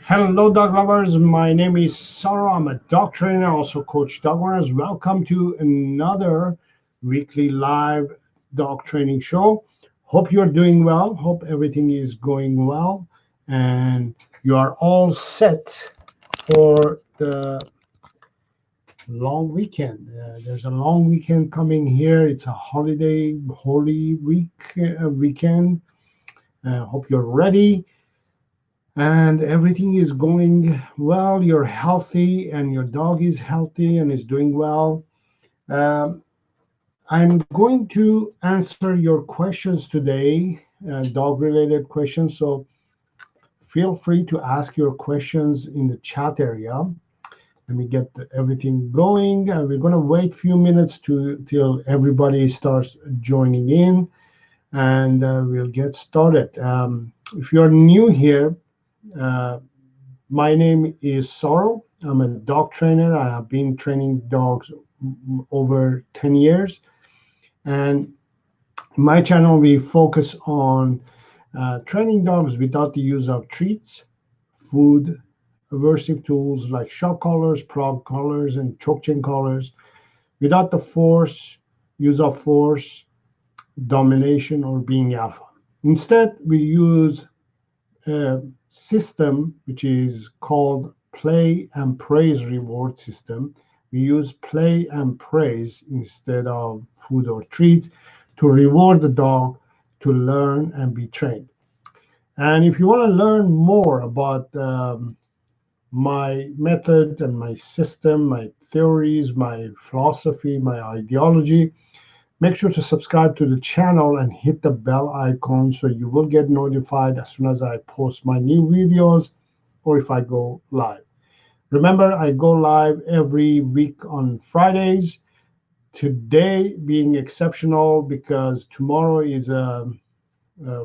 Hello, dog lovers. My name is Saro. I'm a dog trainer, also coach dog owners. Welcome to another weekly live dog training show. Hope you're doing well. Hope everything is going well, and you are all set for the long weekend. There's a long weekend coming here. It's a holiday, holy weekend. Hope you're ready and everything is going well. You're healthy, and your dog is healthy and is doing well. Um, I'm going to answer your questions today, dog related questions. So feel free to ask your questions in the chat area. Let me get everything going. We're going to wait a few minutes till everybody starts joining in, and we'll get started. If you're new here, uh, my name is Saro. I'm a dog trainer. I have been training dogs over 10 years. And in my channel, we focus on training dogs without the use of treats, food, aversive tools like shock collars, prong collars, and choke chain collars, without the use of force, domination, or being alpha. Instead, we use system which is called play and praise reward system. We use play and praise instead of food or treats to reward the dog to learn and be trained. And if you want to learn more about my method and my system, my theories, my philosophy, my ideology, make sure to subscribe to the channel and hit the bell icon so you will get notified as soon as I post my new videos or if I go live. Remember, I go live every week on Fridays. Today being exceptional because tomorrow is a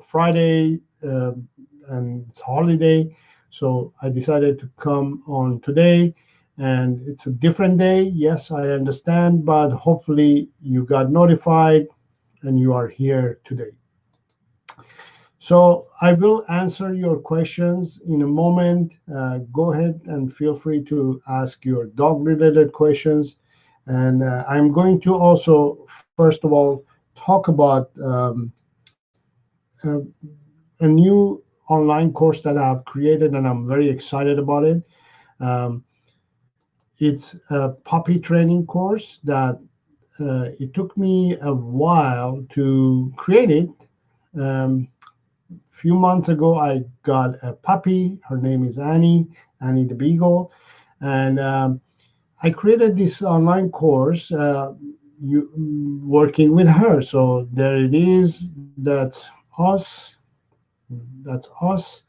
Friday and it's holiday. So I decided to come on today, and it's a different day. Yes, I understand, but hopefully you got notified and you are here today. So I will answer your questions in a moment. Go ahead and feel free to ask your dog related questions. And I'm going to also, first of all, talk about uh, a new online course that I've created, and I'm very excited about it. Um, it's a puppy training course that it took me a while to create it. Um, few months ago, I got a puppy. Her name is Annie the Beagle, and I created this online course working with her. So there it is. Us. That's us.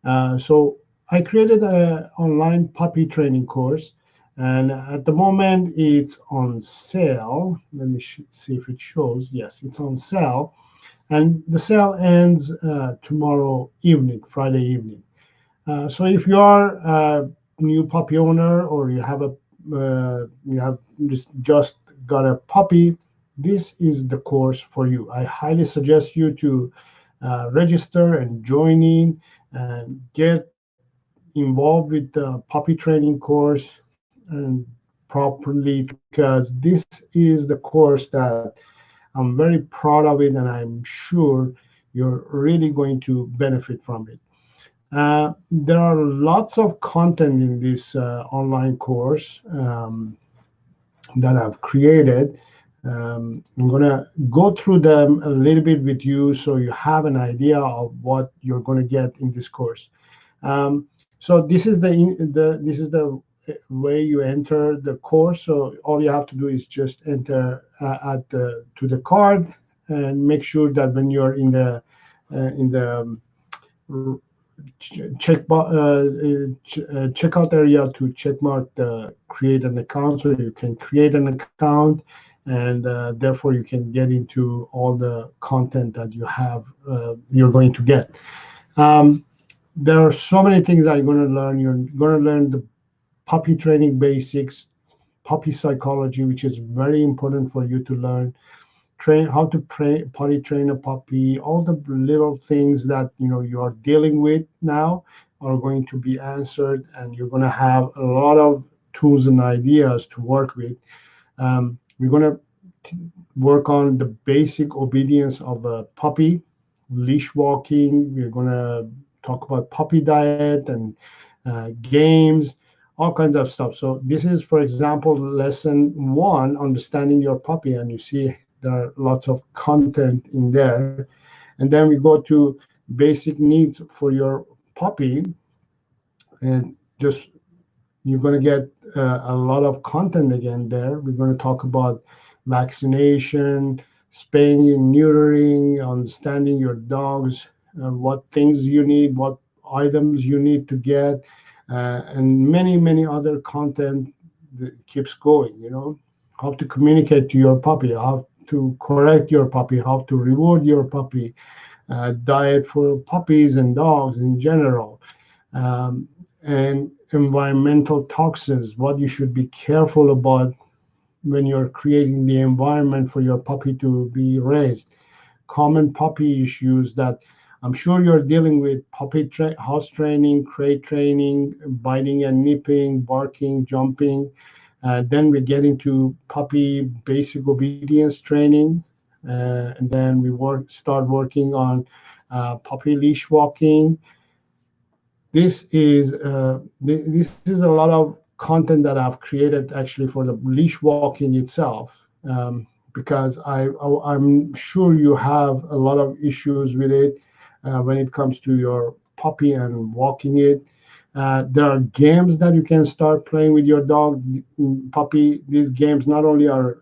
So I created an online puppy training course, and at the moment it's on sale. Let me see if it shows. Yes, it's on sale, and the sale ends tomorrow evening, Friday evening. So if you are a new puppy owner or you have just got a puppy, this is the course for you. I highly suggest you to register and join in and get involved with the puppy training course and properly, because this is the course that I'm very proud of it, and I'm sure you're really going to benefit from it. There are lots of content in this online course that I've created. I'm going to go through them a little bit with you so you have an idea of what you're going to get in this course. So this is the way you enter the course. So all you have to do is just enter at the to the card and make sure that when you're in the checkout area to check mark the create an account, so you can create an account, and therefore you can get into all the content that you're going to get. um, there are so many things that you're going to learn. You're going to learn the puppy training basics, puppy psychology, which is very important for you to learn. Train how to potty train a puppy, all the little things that you are dealing with now. are going to be answered, and you're going to have a lot of tools and ideas to work with. We're going to work on the basic obedience of a puppy, leash walking. We're going to talk about puppy diet and games, all kinds of stuff. So this is, for example, lesson one, understanding your puppy, and you see there are lots of content in there. And then we go to basic needs for your puppy, and just you're going to get a lot of content again there. We're going to talk about vaccination, spaying and neutering, understanding your dogs, what things you need, what items you need to get, and many, many other content that keeps going, how to communicate to your puppy, how to correct your puppy, how to reward your puppy, diet for puppies and dogs in general, and environmental toxins, what you should be careful about when you're creating the environment for your puppy to be raised, common puppy issues that I'm sure you're dealing with: house training, crate training, biting and nipping, barking, jumping. Then we get into puppy basic obedience training, and then we start working on puppy leash walking. This is a lot of content that I've created actually for the leash walking itself, because I'm sure you have a lot of issues with it when it comes to your puppy and walking it. There are games that you can start playing with your dog, puppy. These games not only are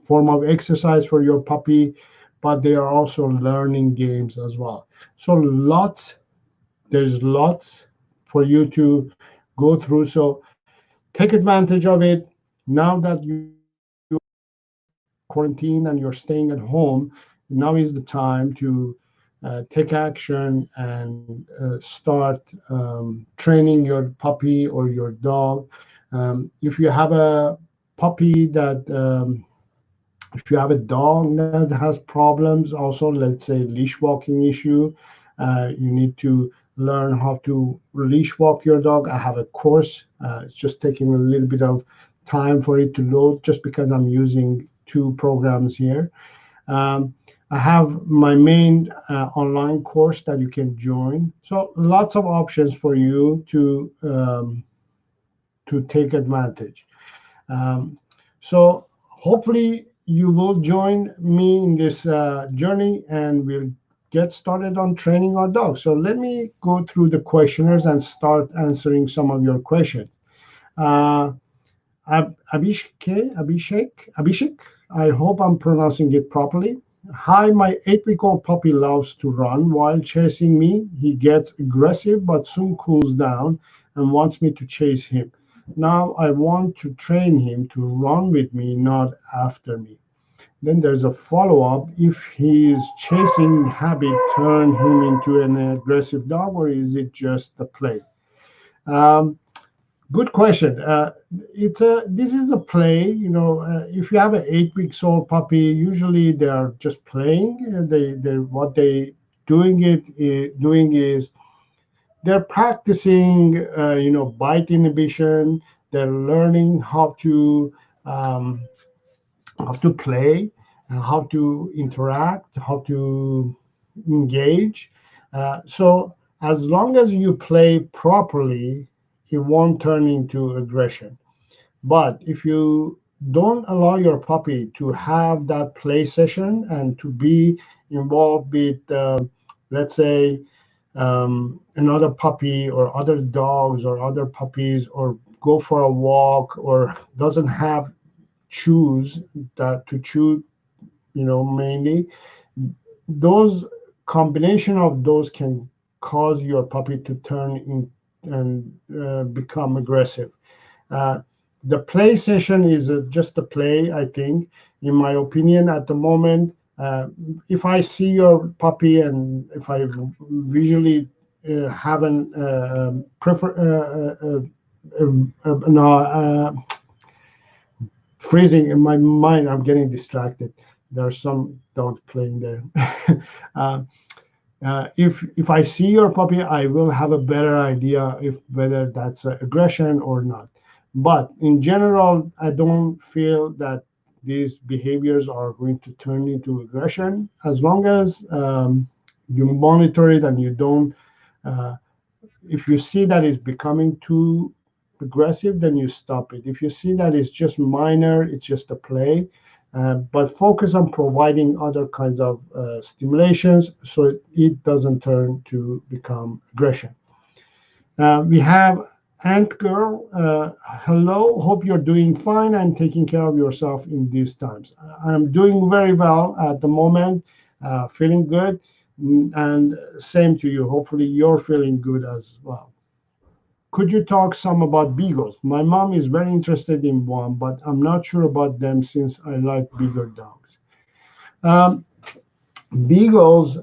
form of exercise for your puppy, but they are also learning games as well. So there's lots for you to go through. So take advantage of it. Now that you quarantine and you're staying at home, now is the time to take action and start training your puppy or your dog. If you have a puppy that if you have a dog that has problems, also let's say leash walking issue, you need to learn how to leash walk your dog. I have a course. It's just taking a little bit of time for it to load, just because I'm using two programs here. I have my main online course that you can join. So lots of options for you to take advantage. So hopefully you will join me in this journey, and we'll get started on training our dogs. So let me go through the questionnaires and start answering some of your questions. Uh, Abhishek, I hope I'm pronouncing it properly. Hi, my 8-week-old puppy loves to run. While chasing me, he gets aggressive but soon cools down and wants me to chase him. Now I want to train him to run with me, not after me. Then there's a follow-up. If his chasing habit turn him into an aggressive dog, or is it just a play? Um, Good question. This is a play. If you have an 8 weeks old puppy, usually they are just playing. They what they doing is they're practicing. Bite inhibition. They're learning um, how to play, how to interact, how to engage. So as long as you play properly, it won't turn into aggression. But if you don't allow your puppy to have that play session and to be involved with, let's say, another puppy or other dogs or other puppies, or go for a walk, or doesn't have choose that to chew, mainly those combination of those can cause your puppy to turn in and become aggressive. Uh, the play session is just a play, I think, in my opinion, at the moment. If I see your puppy and if I visually haven't prefer no, freezing in my mind, I'm getting distracted. There are some dogs playing there. uh, If I see your puppy, I will have a better idea if whether that's aggression or not. But in general, I don't feel that these behaviors are going to turn into aggression as long as you monitor it and you don't. Uh, if you see that it's becoming too aggressive, then you stop it. If you see that it's just minor, it's just a play, but focus on providing other kinds of stimulations so it doesn't turn to become aggression. We have Ant Girl. Hello, hope you're doing fine and taking care of yourself in these times. I'm doing very well at the moment, feeling good. And same to you. Hopefully, you're feeling good as well. Could you talk some about beagles? My mom is very interested in one, but I'm not sure about them since I like bigger dogs. Um, beagles.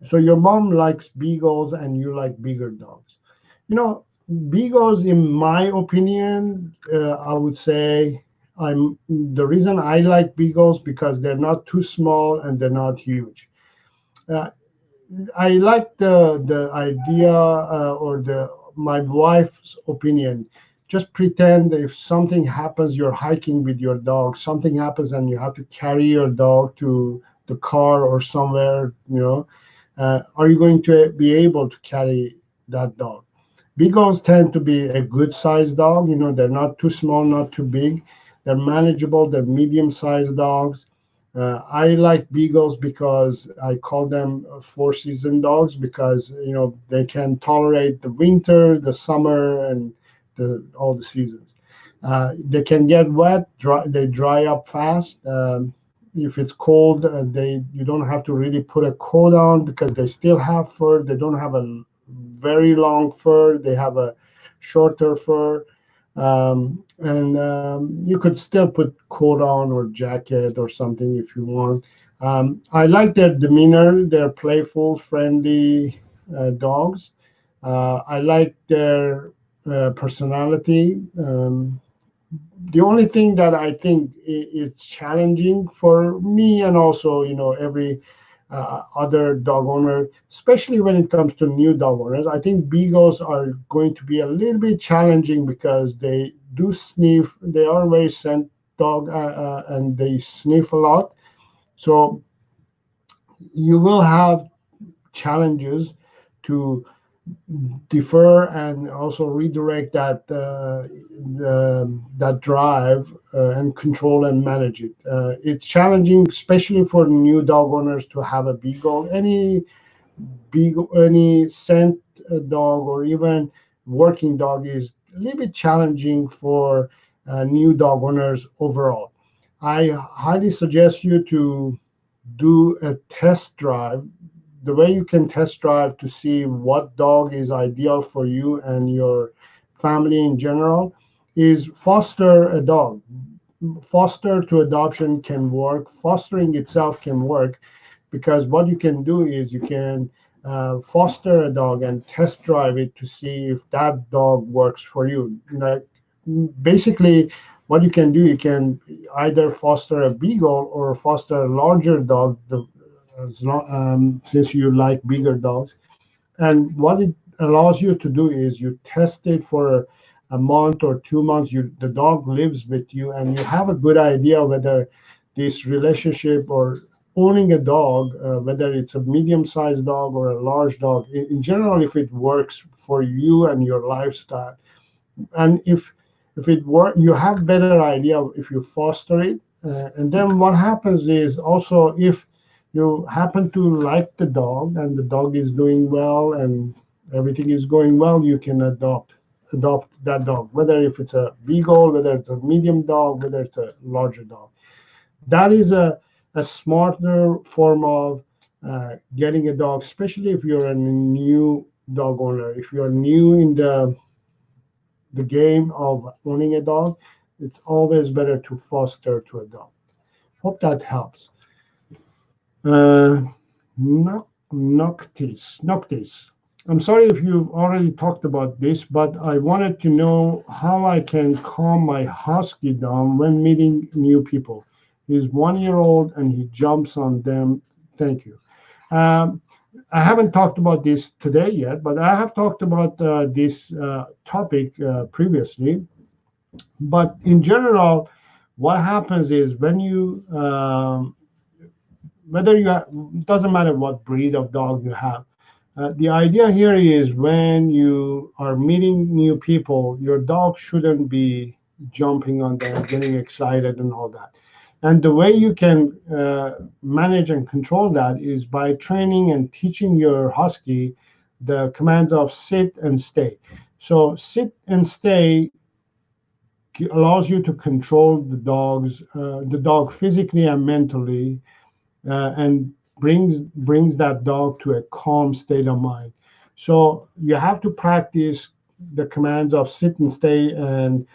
So your mom likes beagles, and you like bigger dogs. You know, beagles, in my opinion, I would say the reason I like beagles because they're not too small and they're not huge. Uh, I like the idea or the my wife's opinion. Just pretend if something happens, you're hiking with your dog. Something happens and you have to carry your dog to the car or somewhere. Are you going to be able to carry that dog? Beagles tend to be a good sized dog. They're not too small, not too big. They're manageable. They're medium sized dogs. I like beagles because I call them four season dogs because they can tolerate the winter, the summer, and all the seasons. They can get wet. They dry up fast. If it's cold, they you don't have to really put a coat on because they still have fur. They don't have a very long fur. They have a shorter fur. And you could still put coat on or jacket or something if you want. I like their demeanor. They're playful, friendly dogs. I like their personality. The only thing that I think it's challenging for me and also every other dog owner, especially when it comes to new dog owners. I think beagles are going to be a little bit challenging because they do sniff. They are very scent dog and they sniff a lot. So you will have challenges to defer and also redirect that drive and control and manage it. It's challenging, especially for new dog owners, to have a beagle. Any scent dog or even working dog is a little bit challenging for new dog owners overall. I highly suggest you to do a test drive. The way you can test drive to see what dog is ideal for you and your family in general is foster a dog. Foster to adoption can work. Fostering itself can work because what you can do is you can foster a dog and test drive it to see if that dog works for you. Like, basically, what you can do, you can either foster a beagle or foster a larger dog, since you like bigger dogs. And what it allows you to do is you test it for a month or 2 months. The dog lives with you, and you have a good idea whether this relationship or owning a dog, whether it's a medium-sized dog or a large dog, in general, if it works for you and your lifestyle. And if it work, you have better idea if you foster it. And then what happens is also if you happen to like the dog and the dog is doing well and everything is going well, you can adopt that dog, whether if it's a beagle, whether it's a medium dog, whether it's a larger dog. That is a smarter form of getting a dog, especially if you're a new dog owner. If you're new in the game of owning a dog, it's always better to foster to a dog. Hope that helps. Uh, Noctis. I'm sorry if you've already talked about this, but I wanted to know how I can calm my husky down when meeting new people. He's 1 year old and he jumps on them Thank you. Um, I haven't talked about this today yet, but I have talked about this topic previously. But in general, what happens is when you, whether you have, doesn't matter what breed of dog you have. The idea here is when you are meeting new people, your dog shouldn't be jumping on them, getting excited, and all that. And the way you can manage and control that is by training and teaching your husky the commands of sit and stay. So sit and stay allows you to control the dog physically and mentally, and brings that dog to a calm state of mind. So you have to practice the commands of sit and stay and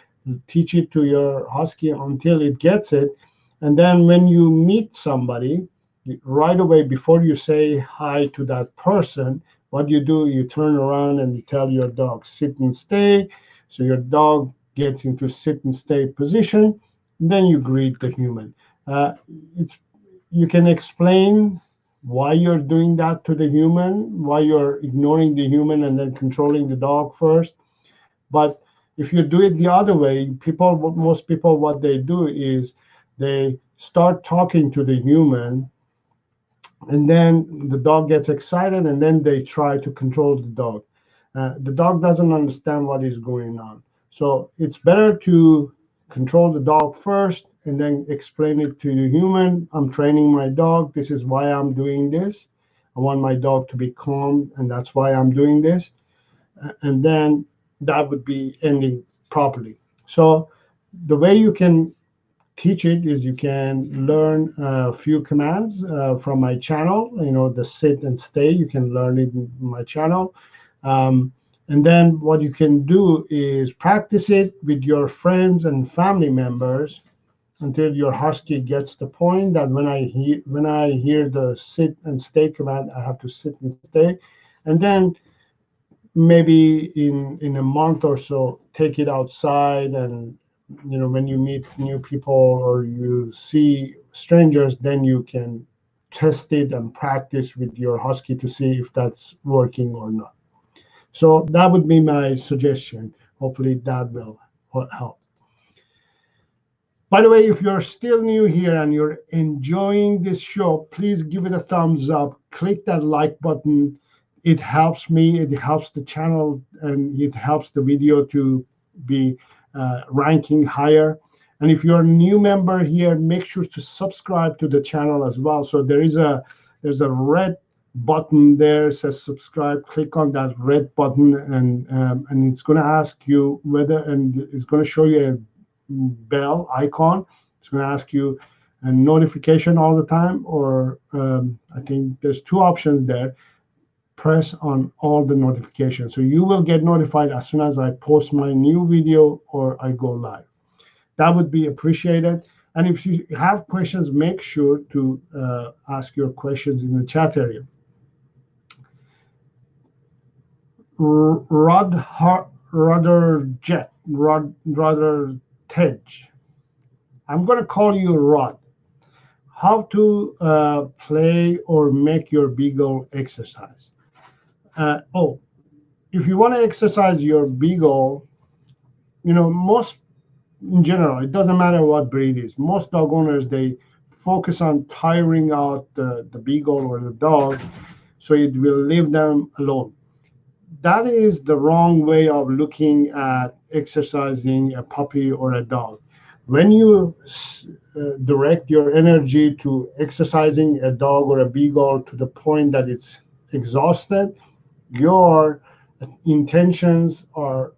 teach it to your husky until it gets it. And then when you meet somebody, right away before you say hi to that person, what you do, you turn around and you tell your dog sit and stay. So your dog gets into sit and stay position. Then you greet the human. It's You can explain why you're doing that to the human, why you're ignoring the human and then controlling the dog first. But if you do it the other way, most people, what they do is they start talking to the human, and then the dog gets excited, and then they try to control the dog. The dog doesn't understand what is going on. So it's better to control the dog first and then explain it to the human. I'm training my dog. This is why I'm doing this. I want my dog to be calm, and that's why I'm doing this. And then that would be ending properly. So the way you can teach it is you can learn a few commands from my channel. The sit and stay, you can learn it in my channel. And then what you can do is practice it with your friends and family members until your husky gets the point that when I hear the sit and stay command, I have to sit and stay. And then maybe in a month or so, take it outside, and when you meet new people or you see strangers, then you can test it and practice with your husky to see if that's working or not. So that would be my suggestion. Hopefully that will help. By the way, if you're still new here and you're enjoying this show, please give it a thumbs up. Click that like button. It helps me, it helps the channel, and it helps the video to be ranking higher. And if you're a new member here, make sure to subscribe to the channel as well. So there's a red button there, it says subscribe. Click on that red button, and it's going to ask you and it's going to show you a bell icon. It's going to ask you a notification all the time, or I think there's two options there. Press on all the notifications, so you will get notified as soon as I post my new video or I go live. That would be appreciated. And if you have questions, make sure to ask your questions in the chat area. Rudder Tej. I'm going to call you Rod. How to play or make your beagle exercise. If you want to exercise your beagle, most in general, it doesn't matter what breed it is. Most dog owners, they focus on tiring out the beagle or the dog, so it will leave them alone. That is the wrong way of looking at exercising a puppy or a dog. When you direct your energy to exercising a dog or a beagle to the point that it's exhausted, your intentions are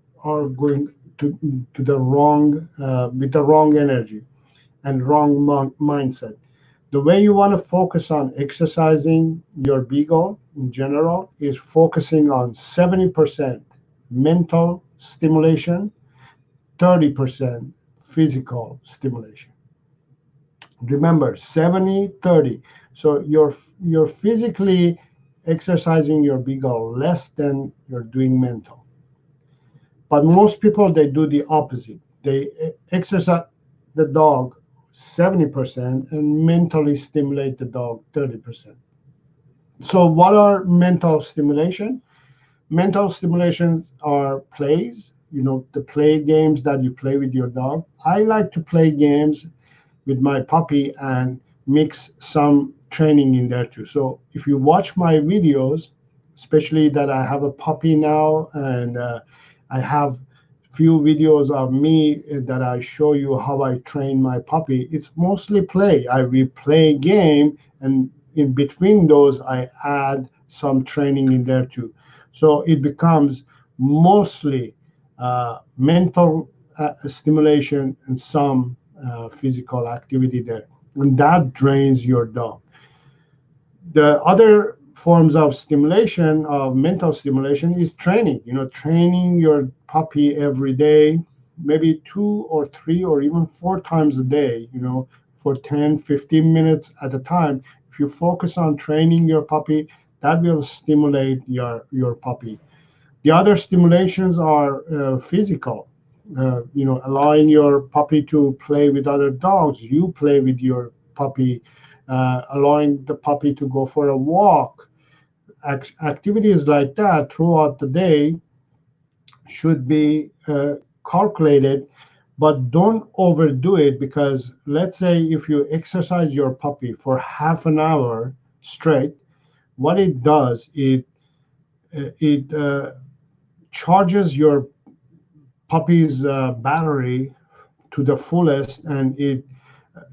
going to the wrong with the wrong energy and wrong mindset. The way you want to focus on exercising your beagle in general is focusing on 70% mental stimulation, 30% physical stimulation. Remember, 70-30. So you're physically exercising your beagle less than you're doing mental. But most people, they do the opposite. They exercise the dog 70% and mentally stimulate the dog 30%. So, what are mental stimulation? Mental stimulations are plays, the play games that you play with your dog. I like to play games with my puppy and mix some training in there too. So if you watch my videos, especially that I have a puppy now, and I have few videos of me that I show you how I train my puppy, it's mostly play. We play game, and in between those, I add some training in there too. So it becomes mostly mental stimulation and some physical activity there, and that drains your dog. The other forms of stimulation, of mental stimulation, is training. Training your puppy every day, maybe 2 or 3 or even 4 times a day, for 10, 15 minutes at a time. If you focus on training your puppy, that will stimulate your puppy. The other stimulations are physical. Allowing your puppy to play with other dogs. You play with your puppy, allowing the puppy to go for a walk. Activities like that throughout the day should be calculated, but don't overdo it, because let's say if you exercise your puppy for half an hour straight, what it does, it charges your puppy's battery to the fullest, and the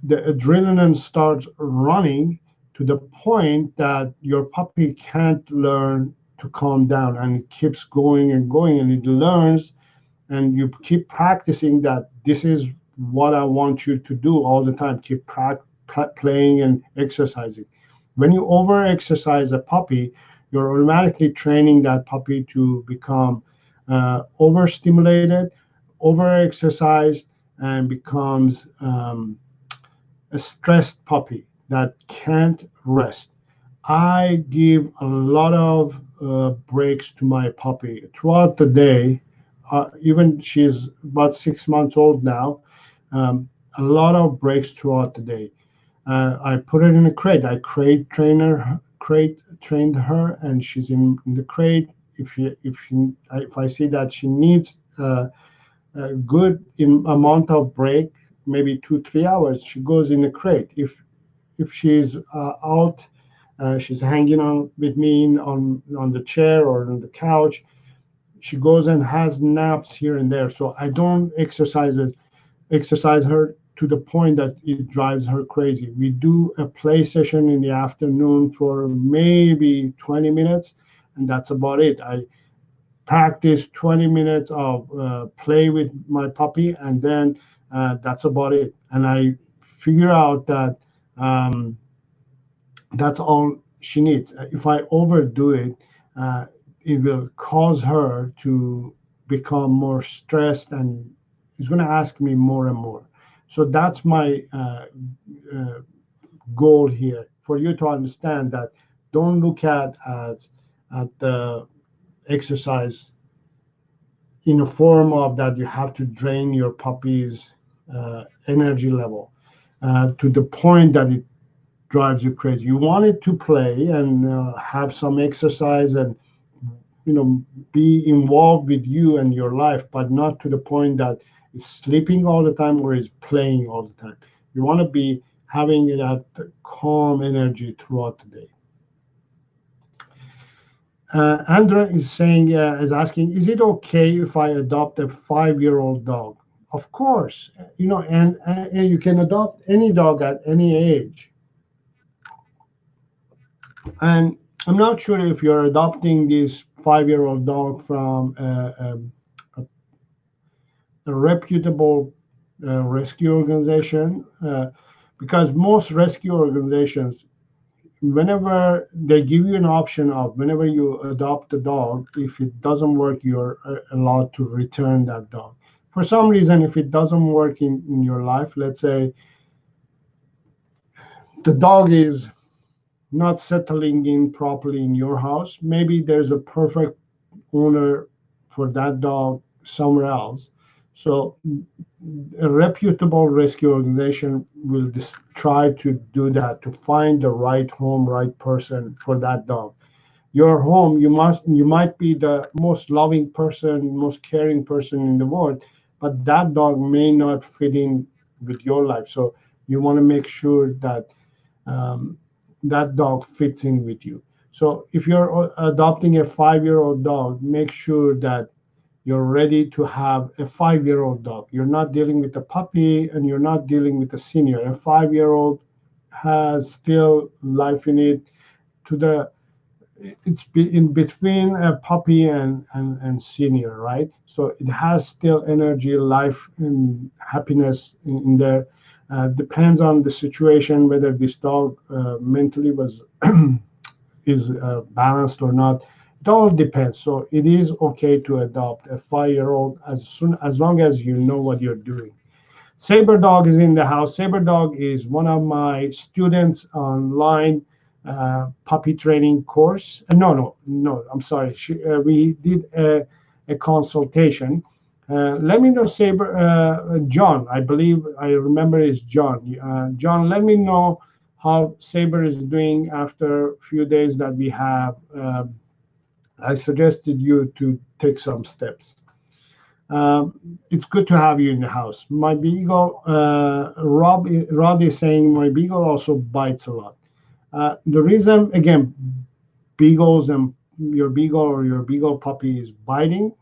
adrenaline starts running to the point that your puppy can't learn to calm down, and it keeps going and going, and it learns, and you keep practicing that this is what I want you to do all the time. Keep playing and exercising. When you over exercise a puppy, you're automatically training that puppy to become overstimulated, over exercised, and becomes a stressed puppy that can't rest. I give a lot of breaks to my puppy throughout the day. Even she's about 6 months old now. Um, a lot of breaks throughout the day. I put her in a crate. Crate trained her, and she's in the crate. If I see that she needs a good amount of break, maybe 2 3 hours, she goes in a crate. If she's out, she's hanging on with me on the chair or on the couch. She goes and has naps here and there. So I don't exercise her to the point that it drives her crazy. We do a play session in the afternoon for maybe 20 minutes, and that's about it. I practice 20 minutes of play with my puppy, and then that's about it. And I figure out that um, that's all she needs. If I overdo it, uh, it will cause her to become more stressed, and is going to ask me more and more. So that's my uh, goal here, for you to understand that don't look at the exercise in a form of that you have to drain your puppy's energy level to the point that it drives you crazy. You want it to play and have some exercise, and you know be involved with you and your life, but not to the point that it's sleeping all the time or is playing all the time. You want to be having that calm energy throughout the day. Andra is asking, is it okay if I adopt a 5-year-old dog? Of course, and you can adopt any dog at any age. And I'm not sure if you're adopting this 5-year-old dog from a reputable rescue organization, because most rescue organizations, whenever they give you an option of whenever you adopt a dog, if it doesn't work, you're allowed to return that dog. For some reason, if it doesn't work in your life, let's say the dog is not settling in properly in your house, maybe there's a perfect owner for that dog somewhere else. So a reputable rescue organization will try to do that, to find the right home, right person for that dog. Your home, you might be the most loving person, most caring person in the world, but that dog may not fit in with your life. So you want to make sure that um, that dog fits in with you. So if you're adopting a 5-year-old dog, make sure that you're ready to have a 5-year-old dog. You're not dealing with a puppy and you're not dealing with a senior. A 5-year-old has still life in it. To the it's in between a puppy and senior, right? So it has still energy, life, and happiness in there. Depends on the situation whether this dog mentally was is balanced or not. It all depends. So it is okay to adopt a 5-year-old as long as you know what you're doing. Saber Dog is in the house. Saber Dog is one of my students online puppy training course. No. I'm sorry. We did a consultation. Let me know, Saber. John, I believe I remember is John. John, let me know how Saber is doing after a few days that we have. I suggested you to take some steps. It's good to have you in the house. My beagle, Rod is saying my beagle also bites a lot. The reason, again, beagles and your beagle or your beagle puppy is biting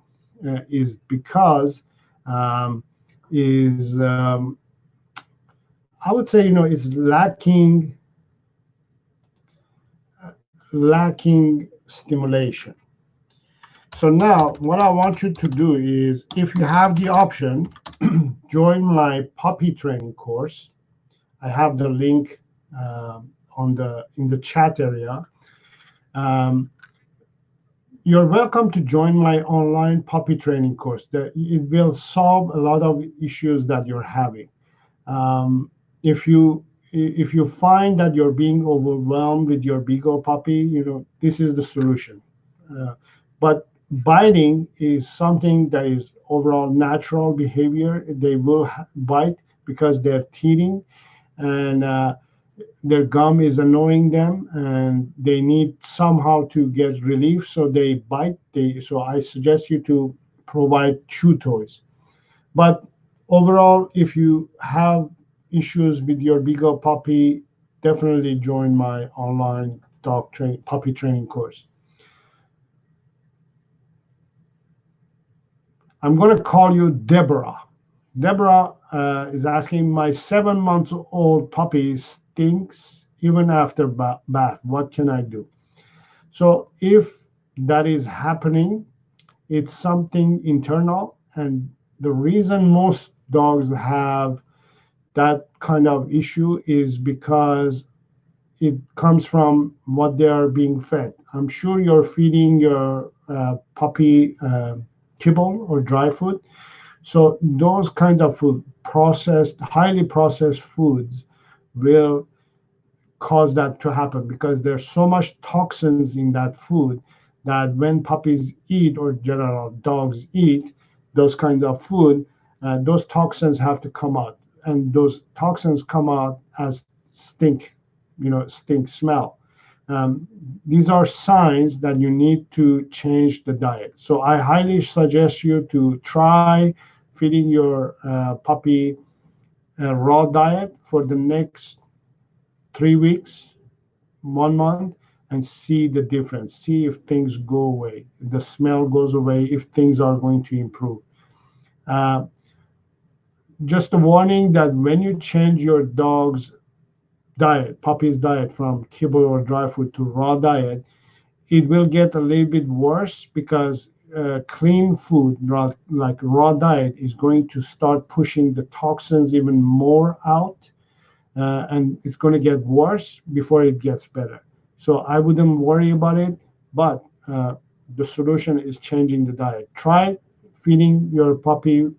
is because um, is I would say it's lacking stimulation. So now what I want you to do is, if you have the option, join my puppy training course. I have the link on the in the chat area. Um, you're welcome to join my online puppy training course. It will solve a lot of issues that you're having. Um, if you if you find that you're being overwhelmed with your beagle puppy, this is the solution. Uh, but biting is something that is overall natural behavior. They will bite because they're teething, and their gum is annoying them and they need somehow to get relief, so they bite. So I suggest you to provide chew toys. But overall, if you have issues with your beagle puppy, definitely join my online puppy training course. I'm going to call you Deborah. Deborah is asking, my 7-month-old puppy stinks even after bath. What can I do? So if that is happening, it's something internal. And the reason most dogs have that kind of issue is because it comes from what they are being fed. I'm sure you're feeding your puppy kibble or dry food. So those kind of food, highly processed foods, will cause that to happen because there's so much toxins in that food that when puppies eat, or general dogs eat those kinds of food, those toxins have to come out, and those toxins come out as stink, stink smell. These are signs that you need to change the diet. So I highly suggest you to try feeding your puppy a raw diet for the next 3 weeks, 1 month, and see the difference. See if things go away, the smell goes away, if things are going to improve. Uh, just a warning that when you change your dog's puppy's diet from kibble or dry food to raw diet, it will get a little bit worse because clean food, like raw diet, is going to start pushing the toxins even more out, and it's going to get worse before it gets better. So I wouldn't worry about it, but the solution is changing the diet. Try feeding your puppy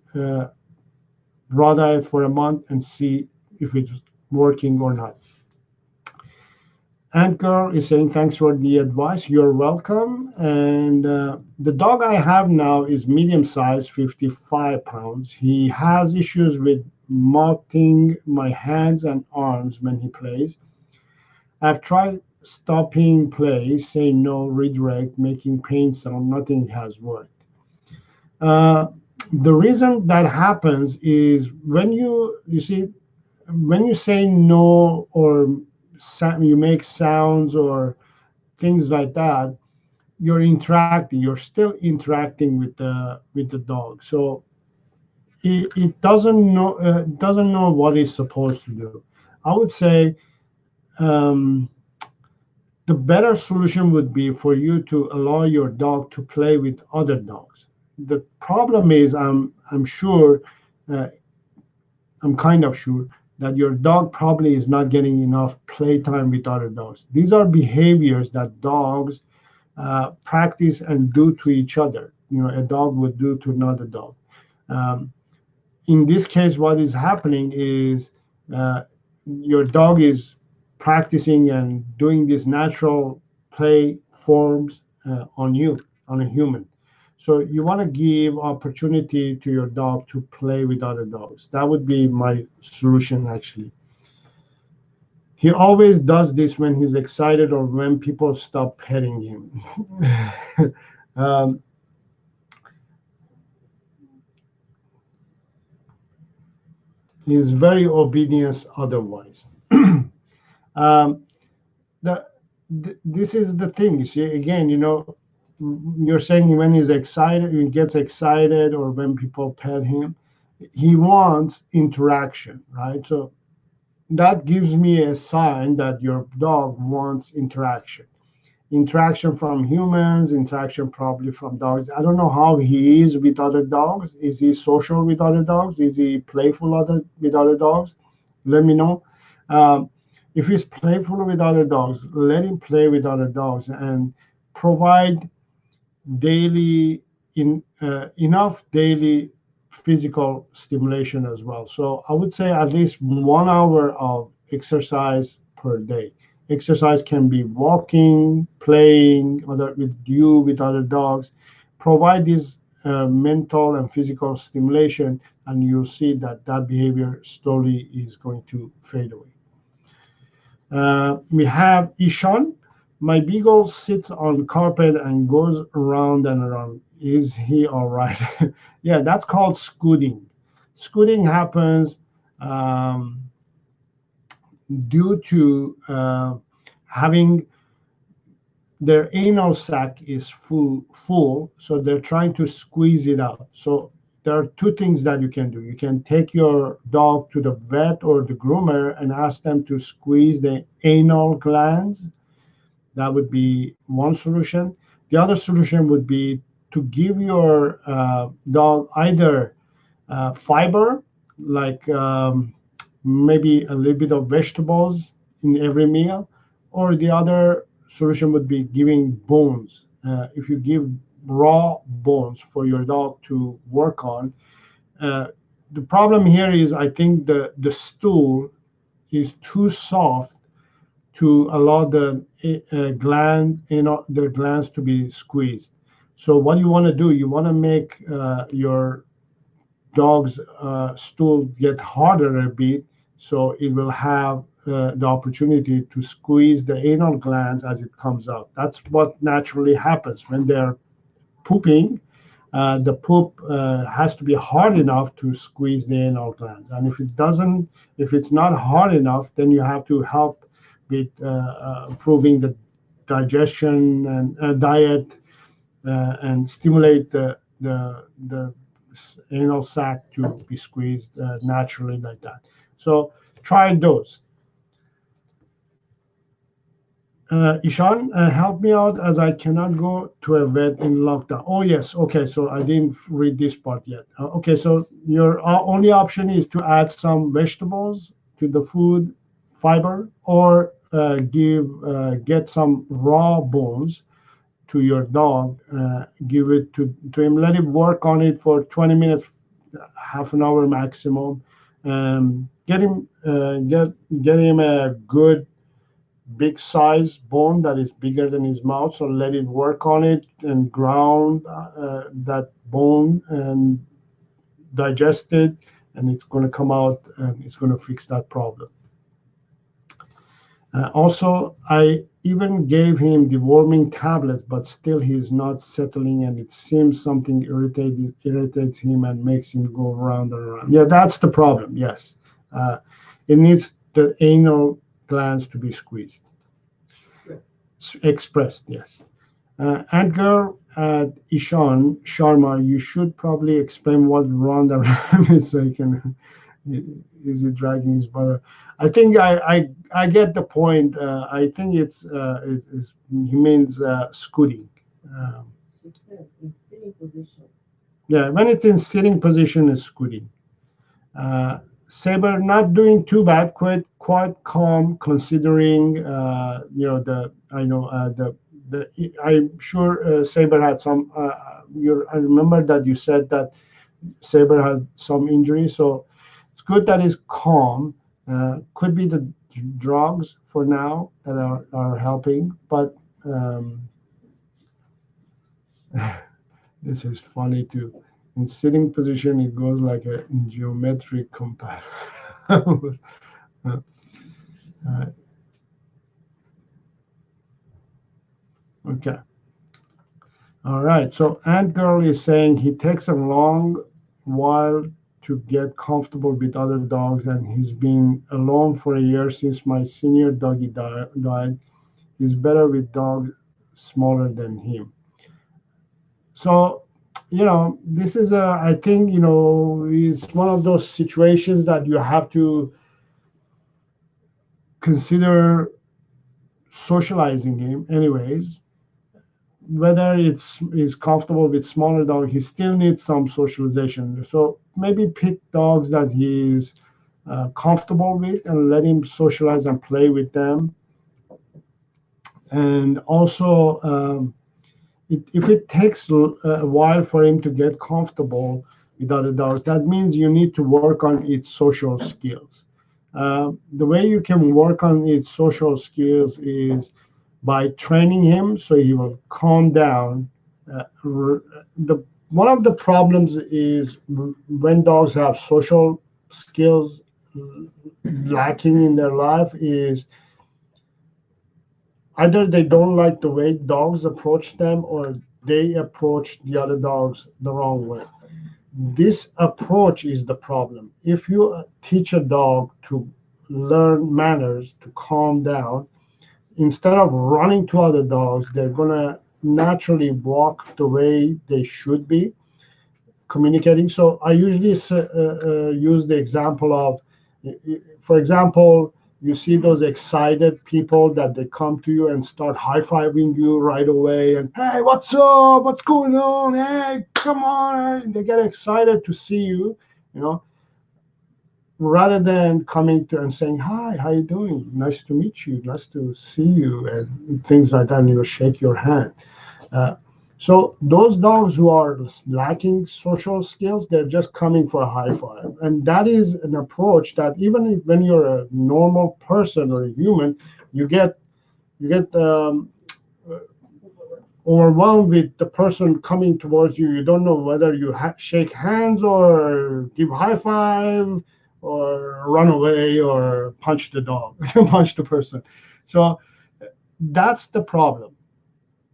raw diet for a month and see if it's working or not. Ant Girl is saying thanks for the advice. You're welcome. And the dog I have now is medium size, 55 pounds. He has issues with mouthing my hands and arms when he plays. I've tried stopping play, saying no, redirect, making pain sound. Nothing has worked. Uh, the reason that happens is when you see when you say no or you make sounds or things like that, you're still interacting with the dog. So it doesn't know what it's supposed to do. I would say um, the better solution would be for you to allow your dog to play with other dogs. The problem is, I'm sure, uh, I'm kind of sure that your dog probably is not getting enough playtime with other dogs. These are behaviors that dogs practice and do to each other. You know, a dog would do to another dog. Um, in this case, what is happening is uh, your dog is practicing and doing these natural play forms on you, on a human. So you want to give opportunity to your dog to play with other dogs. That would be my solution, actually. He always does this when he's excited or when people stop petting him. um, he's very obedient otherwise. um, the, this is the thing. You see, again, you're saying when he's excited, he gets excited, or when people pet him, he wants interaction, right? So that gives me a sign that your dog wants interaction from humans, interaction probably from dogs. I don't know how he is with other dogs. Is he social with other dogs? Is he playful with other dogs? Let me know. Um, if he's playful with other dogs, let him play with other dogs and provide daily enough daily physical stimulation as well. So I would say at least 1 hour of exercise per day. Exercise can be walking, playing with you, with other dogs. Provide this mental and physical stimulation, and you'll see that that behavior slowly is going to fade away. We have Ishan. My beagle sits on carpet and goes around and around. Is he all right? Yeah, that's called scooting. Scooting happens um, due to having their anal sac is full, so they're trying to squeeze it out. So there are two things that you can do. You can take your dog to the vet or the groomer and ask them to squeeze the anal glands. That would be one solution. The other solution would be to give your dog either fiber, like maybe a little bit of vegetables in every meal, or the other solution would be giving bones. If you give raw bones for your dog to work on, uh, the problem here is I think the stool is too soft to allow the glands to be squeezed. So what you want to do, you want to make your dog's stool get harder a bit, so it will have the opportunity to squeeze the anal glands as it comes out. That's what naturally happens when they're pooping. The poop has to be hard enough to squeeze the anal glands, and if it's not hard enough, then you have to help with improving the digestion and diet and stimulate the anal sac to be squeezed naturally like that. So try those. Ishan, help me out as I cannot go to a vet in lockdown. Oh, yes. Okay. So I didn't read this part yet. Okay. So your only option is to add some vegetables to the food, fiber, or get some raw bones to your dog. Give it to him. Let him work on it for 20 minutes, half an hour maximum. Get him a good big size bone that is bigger than his mouth. So let it work on it and ground that bone and digest it, and it's going to come out and it's going to fix that problem. Also, I even gave him deworming tablets, but still he's not settling, and it seems something irritates him and makes him go round and around. Yeah, that's the problem. Yes, uh, it needs the anal glands to be squeezed, expressed. Yes. Edgar at Ishan Sharma, you should probably explain what round and round is so he can. Is he dragging his brother? I think I get the point. I think he means scooting. Um, It says in sitting position. yeah, when it's in sitting position, is scooting. Uh, Saber not doing too bad, quite calm considering the I know the I'm sure Saber had some. I remember that you said that Saber has some injury, so it's good that he's calm. Could be the drugs for now that are helping, but this is funny too. In sitting position, it goes like a geometric comparison. Uh, okay. All right. So Ant Girl is saying he takes a long while to get comfortable with other dogs, and he's been alone for a year since my senior doggy died. He's better with dogs smaller than him. So, this is I think, it's one of those situations that you have to consider socializing him anyways. Whether it's is comfortable with smaller dog, he still needs some socialization. So maybe pick dogs that he's comfortable with and let him socialize and play with them. And also, if it takes a while for him to get comfortable with other dogs, that means you need to work on its social skills. The way you can work on its social skills is by training him so he will calm down. The One of the problems is when dogs have social skills lacking in their life is either they don't like the way dogs approach them or they approach the other dogs the wrong way. This approach is the problem. If you teach a dog to learn manners, to calm down, instead of running to other dogs, they're going to naturally walk the way they should be communicating. So I usually use the example of, for example, you see those excited people that they come to you and start high-fiving you right away and, hey, what's up? What's going on? Hey, come on. And they get excited to see you, you know, rather than coming to and saying, hi, how you doing? Nice to meet you. Nice to see you, and things like that, and you shake your hand. Uh, so those dogs who are lacking social skills, they're just coming for a high five, and that is an approach that even when you're a normal person or a human, you get overwhelmed with the person coming towards you. You don't know whether you shake hands or give high five or run away or punch the dog, punch the person. So that's the problem.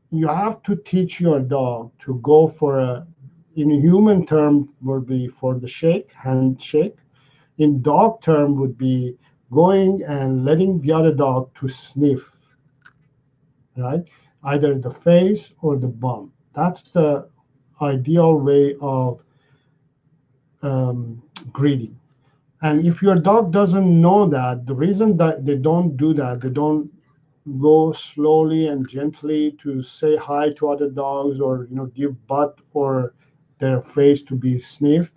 You have to teach your dog to go for in human term would be for the handshake. In dog term would be going and letting the other dog to sniff, right? Either the face or the bum. That's the ideal way of greeting. And if your dog doesn't know that, the reason that they don't do that, they don't go slowly and gently to say hi to other dogs or give butt or their face to be sniffed,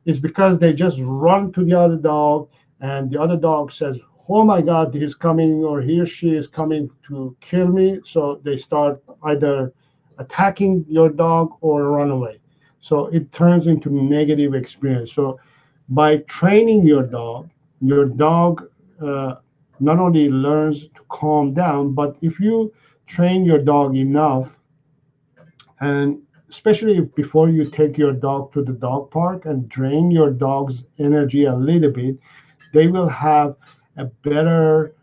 is because they just run to the other dog and the other dog says, oh my god, he's coming or he or she is coming to kill me. So they start either attacking your dog or run away. So it turns into negative experience. So by training your dog uh, not only learns to calm down, but if you train your dog enough, and especially before you take your dog to the dog park and drain your dog's energy a little bit, they will have a better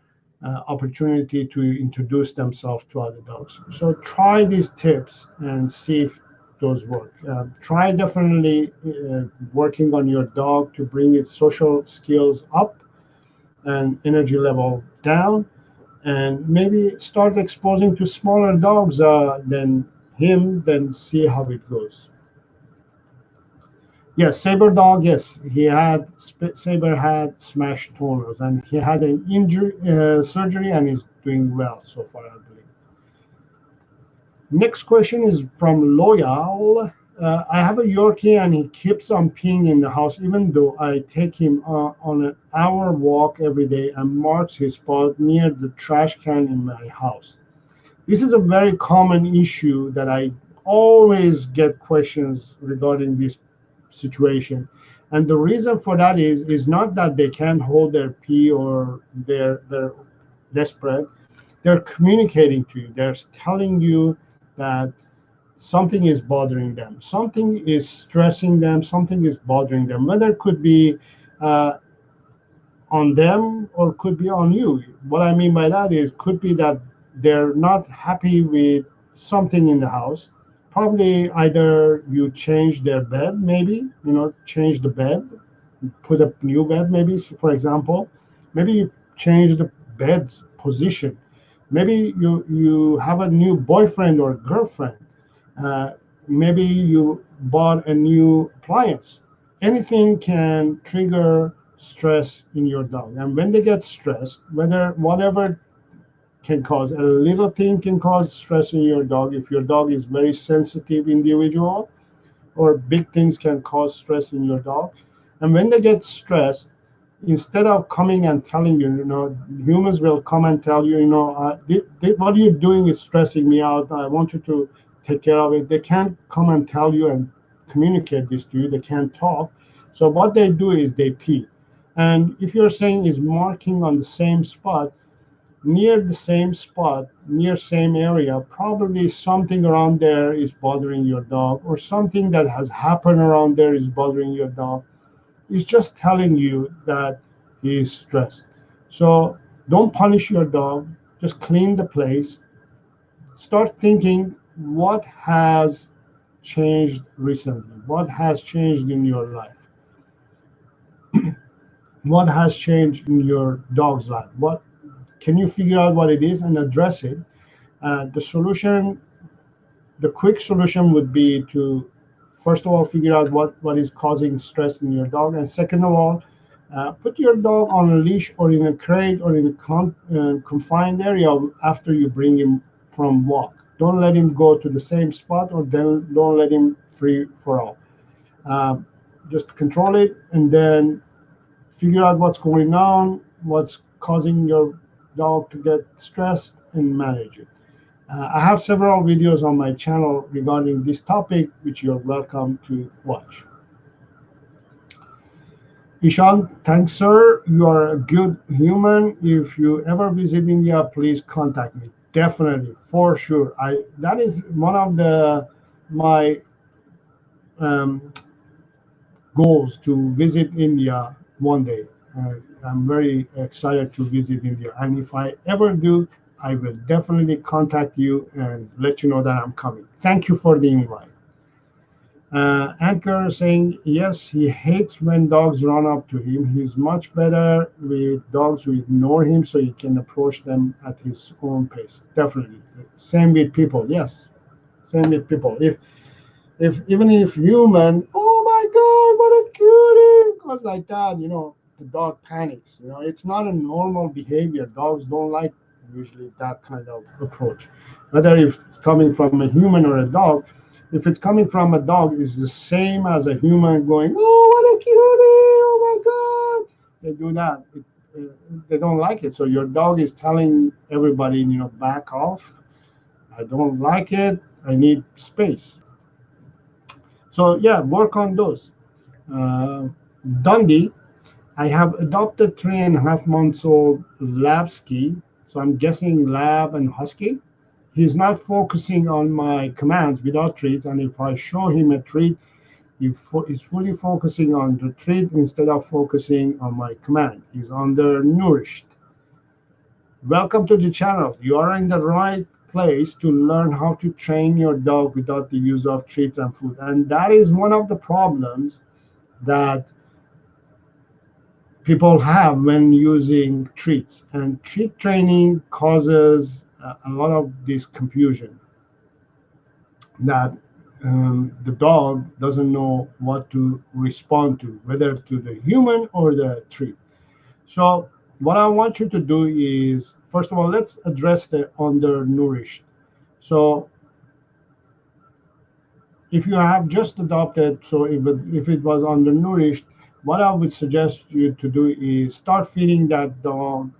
opportunity to introduce themselves to other dogs. So try these tips and see if those work. Try definitely working on your dog to bring its social skills up and energy level down, and maybe start exposing to smaller dogs than him, then see how it goes. Yes, Saber dog. Yes, Saber had smashed toners, and he had an injury surgery, and is doing well so far, I believe. Next question is from Loyal. I have a Yorkie, and he keeps on peeing in the house, even though I take him on an hour walk every day and marks his spot near the trash can in my house. This is a very common issue that I always get questions regarding this situation. And the reason for that is not that they can't hold their pee or they're desperate. They're communicating to you. They're telling you that something is bothering them. Something is stressing them. Something is bothering them. Whether it could be uh, on them or could be on you. What I mean by that is could be that they're not happy with something in the house. Probably either you change their bed, maybe, change the bed, put a new bed, maybe, for example. Maybe you change the bed's position. Maybe you have a new boyfriend or girlfriend. Uh, Maybe you bought a new appliance. Anything can trigger stress in your dog. And when they get stressed, whatever can cause, a little thing can cause stress in your dog if your dog is very sensitive individual, or big things can cause stress in your dog. And when they get stressed, instead of coming and telling you, humans will come and tell you, what you're doing is stressing me out. I want you to take care of it. They can't come and tell you and communicate this to you. They can't talk. So what they do is they pee. And if you're saying is marking on the same spot, near the same spot, near same area, probably something around there is bothering your dog, or something that has happened around there is bothering your dog. It's just telling you that he is stressed. So don't punish your dog. Just clean the place. Start thinking what has changed recently. What has changed in your life? What has changed in your dog's life? What can you figure out what it is and address it? The solution, the quick solution would be to first of all figure out what is causing stress in your dog, and second of all, put your dog on a leash or in a crate or in a confined area after you bring him from walk. Don't let him go to the same spot, or then don't let him free for all. Uh, just control it, and then figure out what's going on, what's causing your dog to get stressed, and manage it. I have several videos on my channel regarding this topic, which you're welcome to watch. Ishan, thanks, sir. You are a good human. If you ever visit India, please contact me. Definitely, for sure. That is one of my um, goals, to visit India one day. Uh, I'm very excited to visit India, and if I ever do, I will definitely contact you and let you know that I'm coming. Thank you for the invite. Anchor saying, yes, he hates when dogs run up to him. He's much better with dogs who ignore him so he can approach them at his own pace. Definitely. Same with people. Yes. Same with people. If even if human, oh my God, what a cutie, goes like that, the dog panics. It's not a normal behavior. Dogs don't like usually that kind of approach. Whether if it's coming from a human or a dog, if it's coming from a dog, it's the same as a human going, oh, what a cutie, oh my God. They do that. They don't like it. So your dog is telling everybody, back off. I don't like it. I need space. So yeah, work on those. Uh, Dundee, I have adopted 3.5 months old Labski, so I'm guessing Lab and Husky. He's not focusing on my commands without treats, and if I show him a treat, he's fully focusing on the treat instead of focusing on my command. He's undernourished. Welcome to the channel. You are in the right place to learn how to train your dog without the use of treats and food. And that is one of the problems that people have when using treats. And treat training causes a lot of this confusion that the dog doesn't know what to respond to, whether to the human or the treat. So, what I want you to do is, first of all, let's address the undernourished. So, if you have just adopted, so if it was undernourished, what I would suggest you to do is start feeding that dog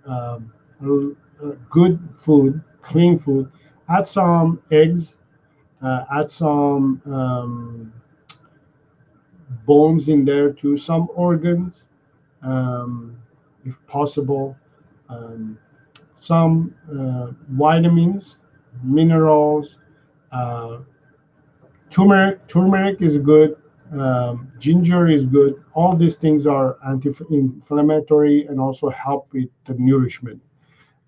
good food, clean food. Add some eggs, add some bones in there too, some organs, um, if possible, um, some vitamins, minerals, uh, turmeric is good, ginger is good. All these things are anti-inflammatory and also help with the nourishment.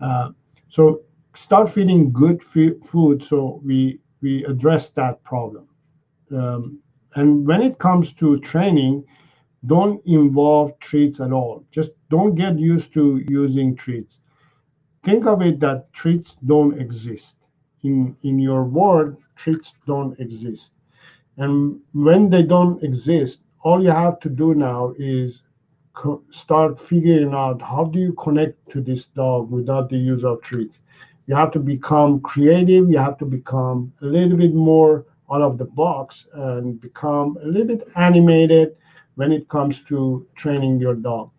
Uh, so start feeding good food so we address that problem. Um, and when it comes to training, don't involve treats at all. Just don't get used to using treats. Think of it that treats don't exist. In your world, treats don't exist. And when they don't exist, all you have to do now is start figuring out how do you connect to this dog without the use of treats. You have to become creative. You have to become a little bit more out of the box and become a little bit animated when it comes to training your dog.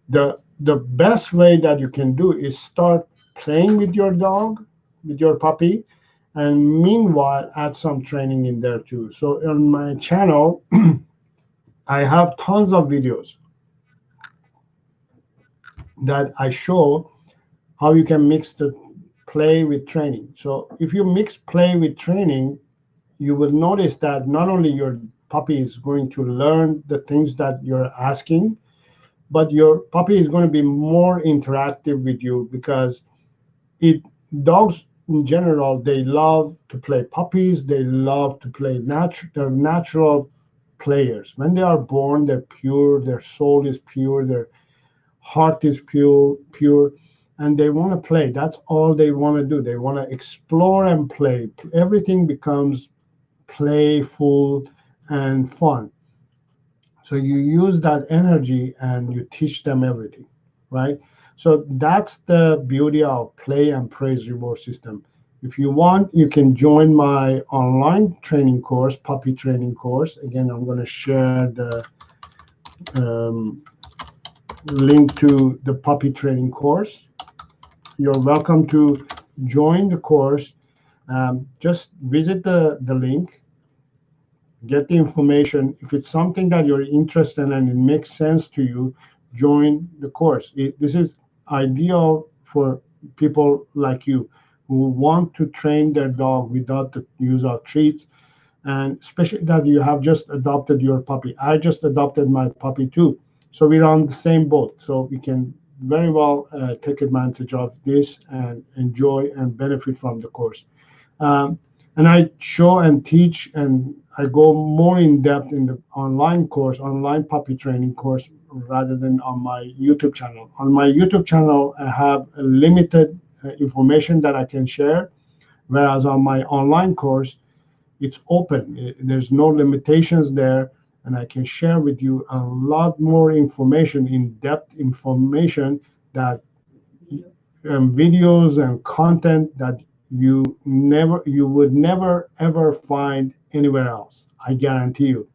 The best way that you can do is start playing with your dog, with your puppy, and meanwhile add some training in there too. So on my channel, I have tons of videos that I show how you can mix the play with training. So if you mix play with training, you will notice that not only your puppy is going to learn the things that you're asking, but your puppy is going to be more interactive with you because it dogs in general, they love to play. Puppies, they love to play. They're natural players. When they are born, they're pure, their soul is pure, their heart is pure, and they want to play. That's all they want to do. They want to explore and play. Everything becomes playful and fun. So you use that energy and you teach them everything, right? So that's the beauty of play and praise reward system. If you want, you can join my online training course, puppy training course. Again, I'm going to share the um, link to the puppy training course. You're welcome to join the course. Just visit the link, get the information. If it's something that you're interested in and it makes sense to you, join the course. This is ideal for people like you who want to train their dog without the use of treats, and especially that you have just adopted your puppy. I just adopted my puppy too. So we're on the same boat. So we can very well take advantage of this and enjoy and benefit from the course. Um, and I show and teach, and I go more in depth in the online course, online puppy training course, rather than on my YouTube channel. On my YouTube channel, I have a limited information that I can share, whereas on my online course, it's open. There's no limitations there, and I can share with you a lot more information, in-depth information that videos and content that you would never ever find anywhere else. I guarantee you.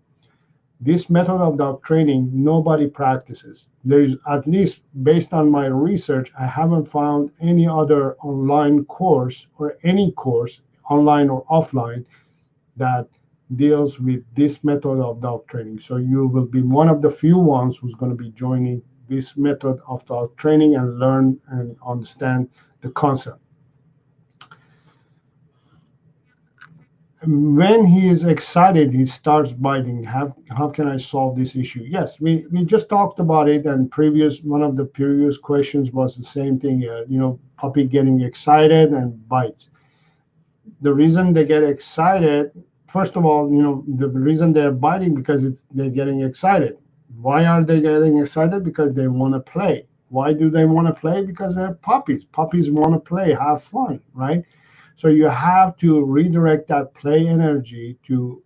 This method of dog training nobody practices. There is, at least based on my research, I haven't found any other online course or any course, online or offline, that deals with this method of dog training. So you will be one of the few ones who's going to be joining this method of dog training and learn and understand the concept. When he is excited, he starts biting. How can I solve this issue? Yes, we just talked about it, and one of the previous questions was the same thing. Puppy getting excited and bites. The reason they get excited, first of all, the reason they're biting because they're getting excited. Why are they getting excited? Because they want to play. Why do they want to play? Because they're puppies. Puppies want to play, have fun, right? So you have to redirect that play energy to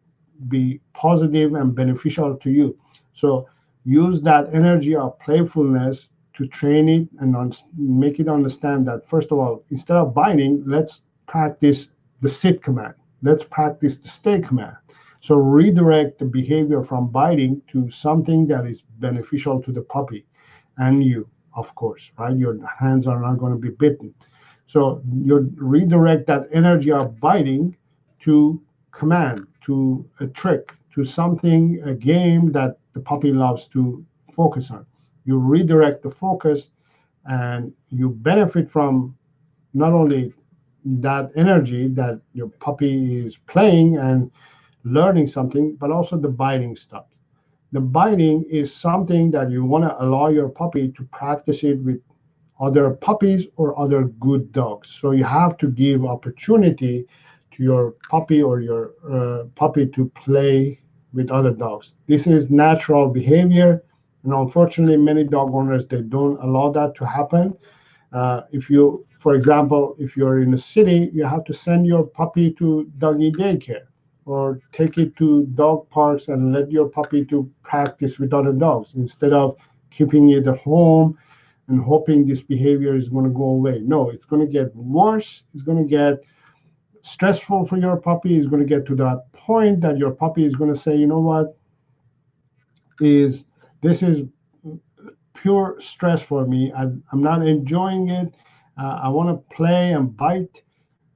be positive and beneficial to you. So use that energy of playfulness to train it and make it understand that, first of all, instead of biting, let's practice the sit command. Let's practice the stay command. So redirect the behavior from biting to something that is beneficial to the puppy and you, of course, right? Your hands are not going to be bitten. So you redirect that energy of biting to command, to a trick, to something, a game that the puppy loves to focus on. You redirect the focus and you benefit from not only that energy that your puppy is playing and learning something, but also the biting stuff. The biting is something that you want to allow your puppy to practice it with other puppies or other good dogs. So you have to give opportunity to your puppy or your puppy to play with other dogs. This is natural behavior, and unfortunately, many dog owners they don't allow that to happen. If you, for example, if you're in a city, you have to send your puppy to doggy daycare or take it to dog parks and let your puppy to practice with other dogs instead of keeping it at home and hoping this behavior is going to go away. No, it's going to get worse. It's going to get stressful for your puppy. It's going to get to that point that your puppy is going to say, you know what, this is pure stress for me. I'm not enjoying it. I want to play and bite,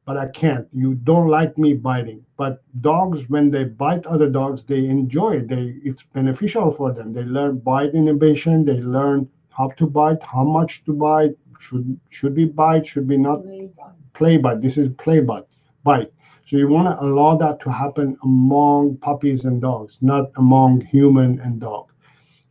but I can't. You don't like me biting. But dogs, when they bite other dogs, they enjoy it. It's beneficial for them. They learn bite inhibition. They learn how to bite, how much to bite. Should we bite? Should we not play bite? This is play bite. So you want to allow that to happen among puppies and dogs, not among human and dog.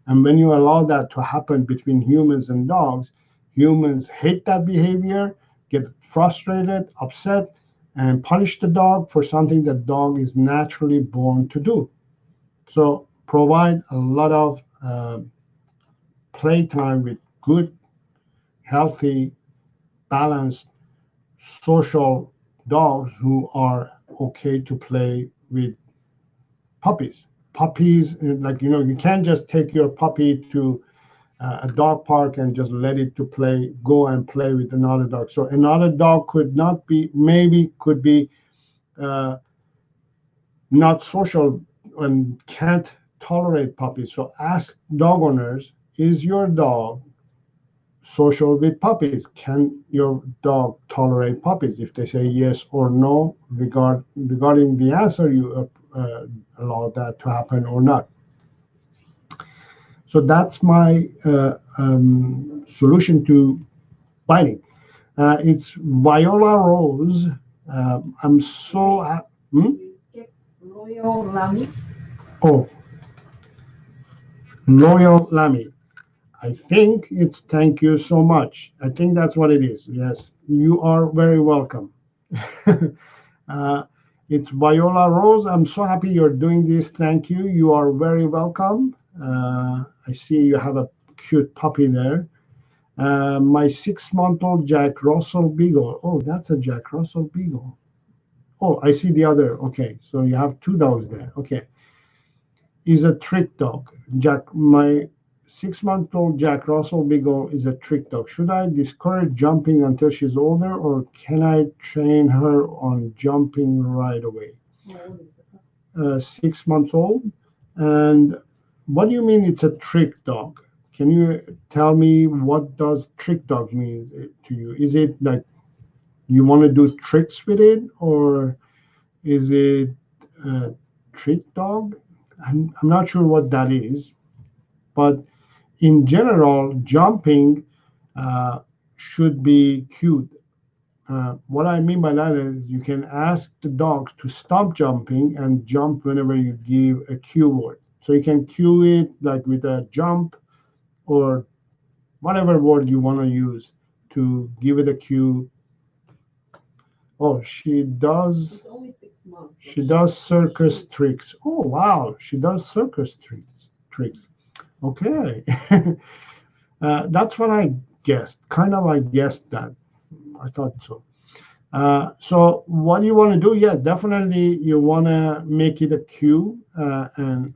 And when you allow that to happen between humans and dogs, humans hate that behavior, get frustrated, upset, and punish the dog for something that dog is naturally born to do. So provide a lot of playtime with good, healthy, balanced, social dogs who are okay to play with puppies. Puppies, like you can't just take your puppy to a dog park and just let it to go and play with another dog. So another dog could be uh, not social and can't tolerate puppies. So ask dog owners, is your dog social with puppies? Can your dog tolerate puppies? If they say yes or no, regarding the answer, you allow that to happen or not. So that's my solution to biting. It's Viola Rose. I'm so You skip Royal Lamy. oh, Loyal Lammy. I think it's thank you so much. I think that's what it is. Yes, you are very welcome. uh, it's Viola Rose. I'm so happy you're doing this. Thank you. You are very welcome. I see you have a cute puppy there. My 6-month-old Jack Russell Beagle. Oh, that's a Jack Russell Beagle. Oh, I see the other. Okay, so you have two dogs there. Okay, is a trick dog. My 6-month-old Jack Russell Beagle is a trick dog. Should I discourage jumping until she's older, or can I train her on jumping right away? How old is the puppy? 6 months old. And what do you mean it's a trick dog? Can you tell me what does trick dog mean to you? Is it like you want to do tricks with it, or is it a trick dog? I'm not sure what that is, but in general, jumping uh, should be cued. What I mean by that is you can ask the dog to stop jumping and jump whenever you give a cue word. So you can cue it like with a jump or whatever word you want to use to give it a cue. Oh, It's only 6 months, but she does circus she tricks. Oh wow, she does circus tricks. Okay. That's what I guessed. Kind of I guessed that. I thought so. So what do you want to do? Yeah, definitely you want to make it a cue and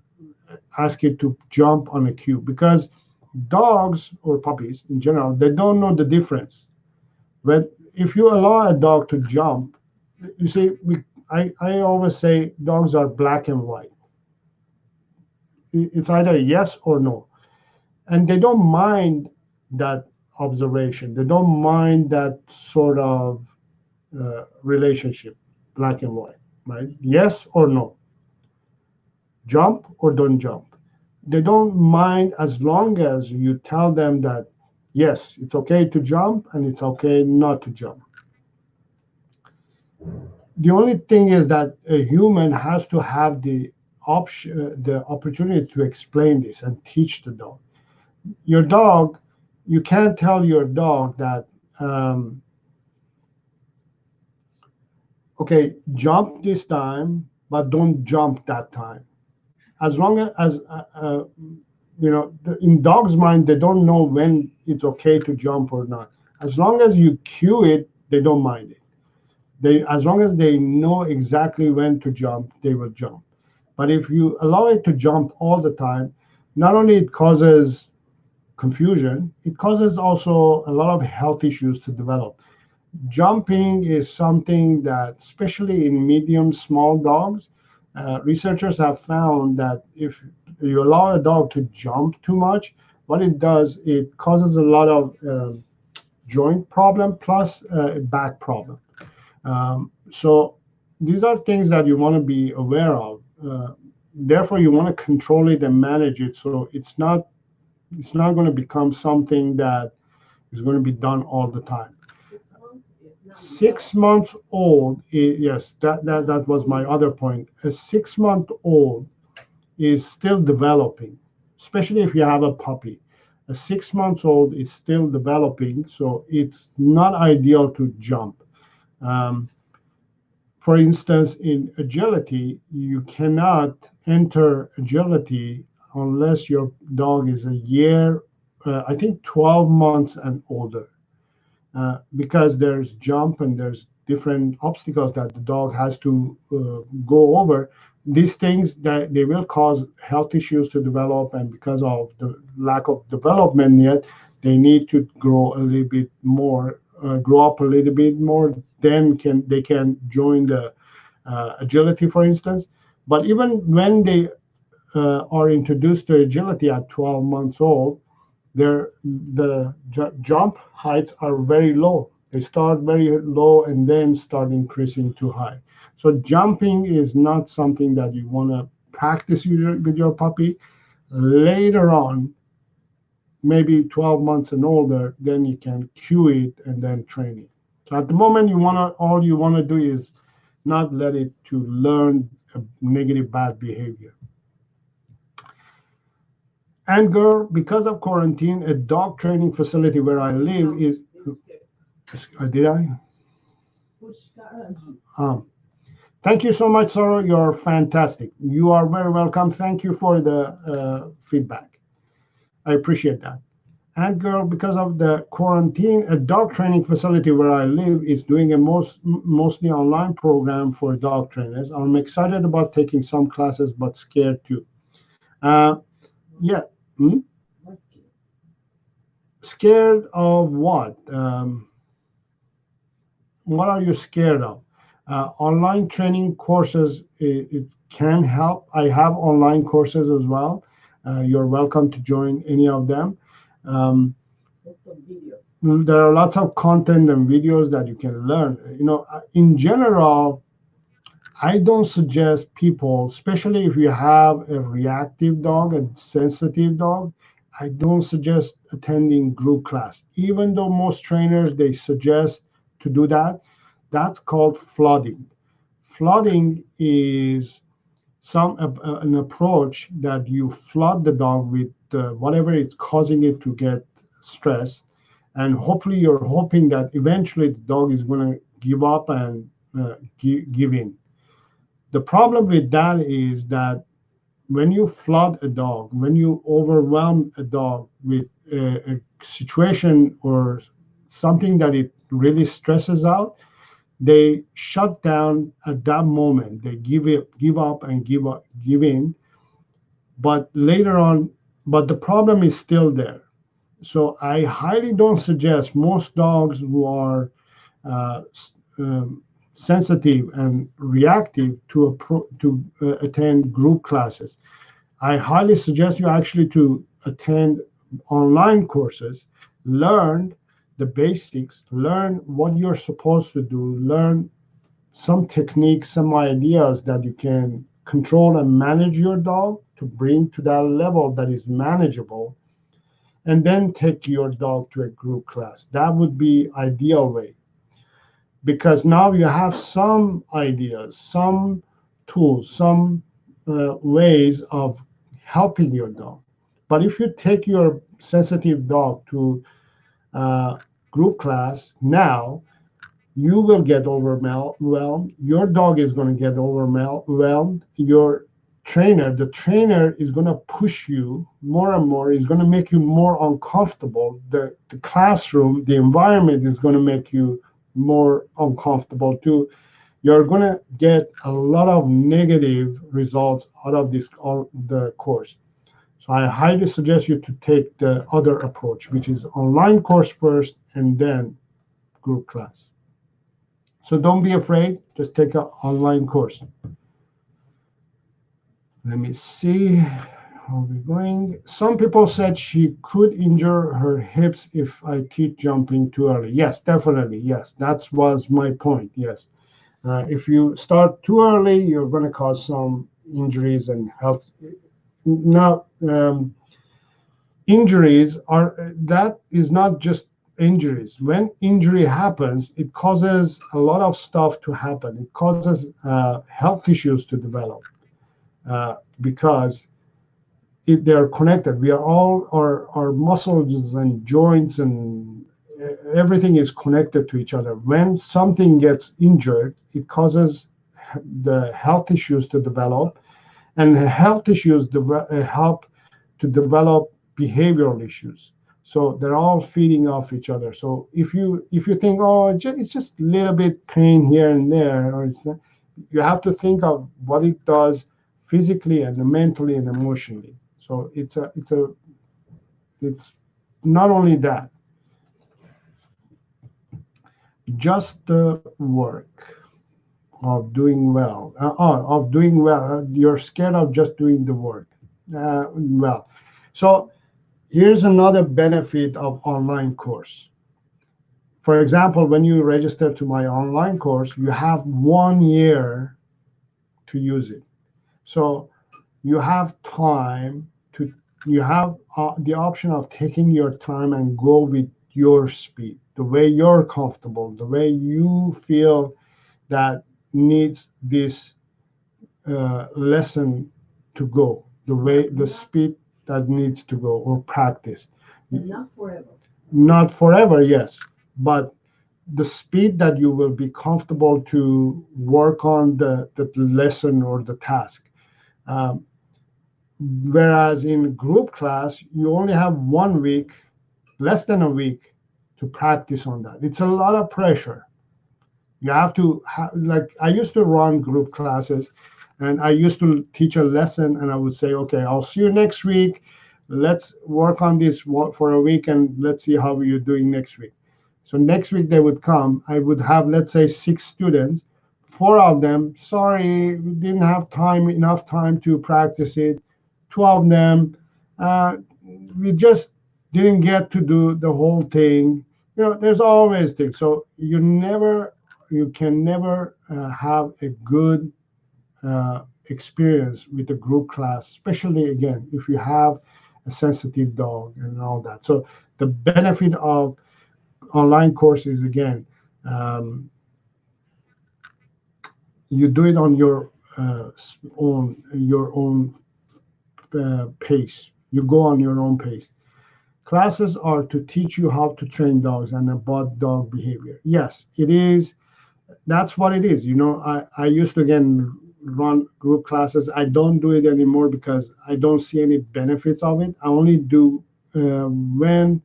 ask it to jump on a cue because dogs or puppies in general, they don't know the difference. But if you allow a dog to jump, you see, I always say dogs are black and white. It's either yes or no. And they don't mind that observation. They don't mind that sort of relationship, black and white, right? Yes or no, jump or don't jump. They don't mind as long as you tell them that yes, it's okay to jump and it's okay not to jump. The only thing is that a human has to have the opportunity to explain this and teach the dog. Your dog, you can't tell your dog that um, okay, jump this time, but don't jump that time. As long as in dogs' mind, they don't know when it's okay to jump or not. As long as you cue it, they don't mind it. As long as they know exactly when to jump, they will jump. But if you allow it to jump all the time, not only it causes confusion, it causes also a lot of health issues to develop. Jumping is something that, especially in medium, small dogs, researchers have found that if you allow a dog to jump too much, what it does, it causes a lot of joint problem plus back problem. So these are things that you want to be aware of. Therefore, you want to control it and manage it so it's not going to become something that is going to be done all the time. 6 months is not enough. 6 months old, yes, that was my other point. A 6 month old is still developing, especially if you have a puppy. A 6 months old is still developing, so it's not ideal to jump. Um, for instance, in agility, you cannot enter agility unless your dog is a year, I think 12 months and older, because there's jump and there's different obstacles that the dog has to go over. These things that they will cause health issues to develop, and because of the lack of development yet, they need to grow a little bit more, grow up a little bit more. Then they can join the agility, for instance. But even when they are introduced to agility at 12 months old, the jump heights are very low. They start very low and then start increasing to high. So jumping is not something that you want to practice with your puppy. Later on, maybe 12 months and older, then you can cue it and then train it. So at the moment, all you want to do is not let it to learn a negative bad behavior. And girl, because of quarantine, a dog training facility where I live No, is. Did I? Pushkaraji. Um, Thank you so much, Saro. You're fantastic. You are very welcome. Thank you for the feedback. I appreciate that. And girl, because of the quarantine, a dog training facility where I live is doing a mostly online program for dog trainers. I'm excited about taking some classes, but scared too. Uh, yeah. Hmm? Husky. Scared of what? What are you scared of? Online training courses, it can help. I have online courses as well. You're welcome to join any of them. Um, Lots of videos. there are lots of content and videos that you can learn. In general, I don't suggest people, especially if you have a reactive dog, a sensitive dog, I don't suggest attending group class, even though most trainers they suggest to do that. That's called flooding. Flooding is an approach that you flood the dog with whatever it's causing it to get stressed, and hopefully you're hoping that eventually the dog is going to give up and give in. The problem with that is that when you flood a dog, when you overwhelm a dog with a situation or something that it really stresses out, they shut down at that moment. They give up, and give in. But later on, but the problem is still there. So I highly don't suggest most dogs who are uh, sensitive and reactive to attend group classes. I highly suggest you actually to attend online courses, learn the basics, learn what you're supposed to do, learn some techniques, some ideas that you can control and manage your dog to bring to that level that is manageable, and then take your dog to a group class. That would be ideal way, because now you have some ideas, some tools, some ways of helping your dog. But if you take your sensitive dog to group class now, you will get overwhelmed. Your dog is going to get overwhelmed. Your the trainer is going to push you more and more, is going to make you more uncomfortable. The classroom, the environment is going to make you more uncomfortable too. You're going to get a lot of negative results out of the course. So I highly suggest you to take the other approach, which is online course first and then group class. So don't be afraid. Just take an online course. Let me see how we're going. Some people said she could injure her hips if I teach jumping too early. Yes, definitely. Yes, that was my point. Yes. If you start too early, you're going to cause some injuries and health. Now, injuries are that is not just injuries. When injury happens, it causes a lot of stuff to happen. It causes health issues to develop because they're connected. We are all our muscles and joints and everything is connected to each other. When something gets injured, it causes the health issues to develop, and the health issues help to develop behavioral issues. So they're all feeding off each other. So if you think, oh, it's just a little bit pain here and there, or you have to think of what it does physically and mentally and emotionally. So it's not only that, just the work of doing well. You're scared of just doing the work well. So here's another benefit of online course. For example, when you register to my online course, you have 1 year to use it. So you have time to you have the option of taking your time and go with your speed, the way you're comfortable, the way you feel that needs this lesson to go, the way the speed that needs to go or practice. And not forever. Not forever, yes, but the speed that you will be comfortable to work on the lesson or the task. Um, Whereas in group class, you only have 1 week, less than a week, to practice on that. It's a lot of pressure. You have to like I used to run group classes, and I used to teach a lesson, and I would say, okay, I'll see you next week. Let's work on this for a week, and let's see how you're doing next week. So next week they would come. I would have, let's say, 6 students. 4 of them, sorry, we didn't have enough time to practice it. 2 of them, uh, we just didn't get to do the whole thing. There's always things. So you can never have a good experience with a group class, especially again if you have a sensitive dog and all that. So the benefit of online courses, again, um, you do it on your own pace. You go on your own pace. Classes are to teach you how to train dogs and about dog behavior. Yes, it is. That's what it is. I used to, again, run group classes. I don't do it anymore because I don't see any benefits of it. I only do when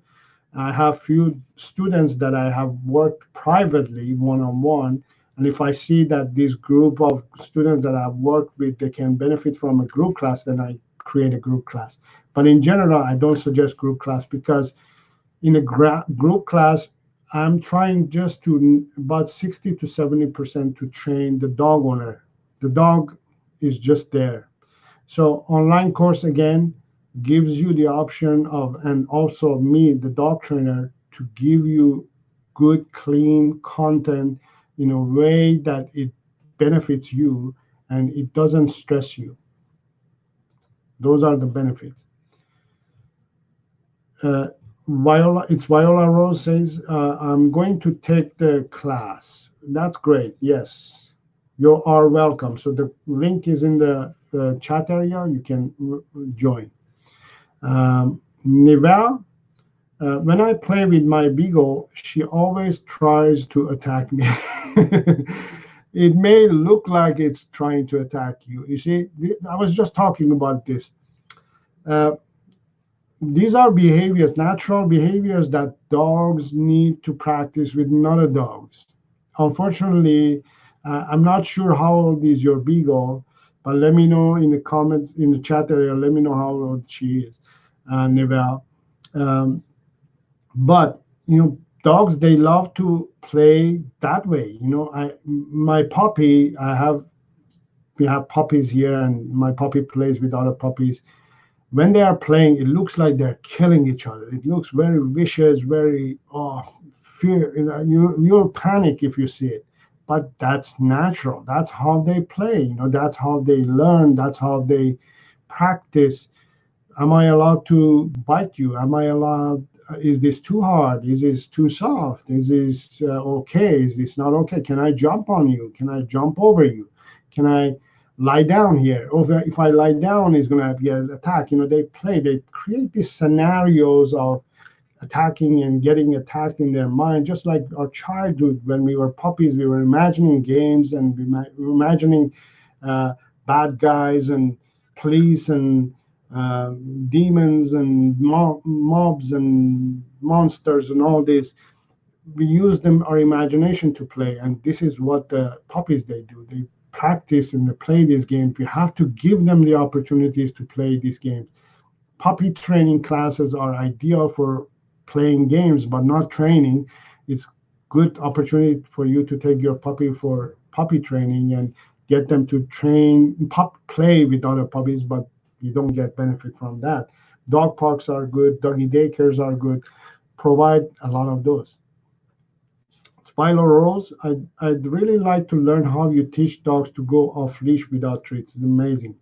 I have few students that I have worked privately one-on-one, and if I see that this group of students that I've worked with, they can benefit from a group class, then I create a group class. But in general, I don't suggest group class because in a group class, I'm trying just to about 60 to 70% to train the dog owner. The dog is just there. So online course, again, gives you the option of, and also me, the dog trainer, to give you good, clean content in a way that it benefits you and it doesn't stress you. Those are the benefits. Uh, Viola Rose says, I'm going to take the class. That's great. Yes, you are welcome. So the link is in the chat area. You can join. Nivea, when I play with my beagle, she always tries to attack me. It may look like it's trying to attack you. You see, I was just talking about this. Uh, these are behaviors, natural behaviors that dogs need to practice with other dogs. Unfortunately, I'm not sure how old is your beagle, but let me know in the comments, in the chat area. Let me know how old she is, Nivea. Um, but dogs, they love to play that way. My puppy, we have puppies here, and my puppy plays with other puppies. When they are playing, it looks like they're killing each other. It looks very vicious, very fear. You'll panic if you see it, but that's natural. That's how they play. That's how they learn. That's how they practice. Am I allowed to bite you? Am I allowed? Is this too hard? Is this too soft? Is this okay? Is this not okay? Can I jump on you? Can I jump over you? Can I lie down here? Or if I lie down, it's going to get attacked. They create these scenarios of attacking and getting attacked in their mind, just like our childhood when we were puppies. We were imagining games, and we were imagining uh, bad guys and police and uh, demons and mobs and monsters and all this. We use them, our imagination, to play, and this is what the puppies, they do. They practice and they play these games. We have to give them the opportunities to play these games. Puppy training classes are ideal for playing games but not training. It's good opportunity for you to take your puppy for puppy training and get them to play with other puppies, but you don't get benefit from that. Dog parks are good, doggy daycares are good, provide a lot of those. Spilo Rose, I'd really like to learn how you teach dogs to go off leash without treats. It's amazing.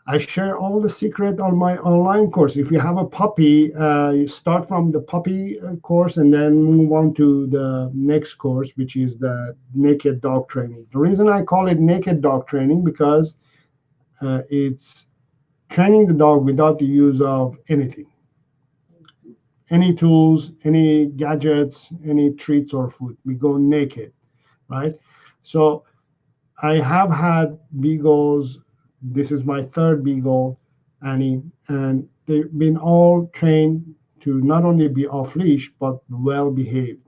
I share all the secret on my online course. If you have a puppy, you start from the puppy course and then move on to the next course, which is the naked dog training. The reason I call it naked dog training because it's training the dog without the use of anything, any tools, any gadgets, any treats or food. We go naked, right? So I have had beagles. This is my third beagle, Annie, and they've been all trained to not only be off leash but well behaved.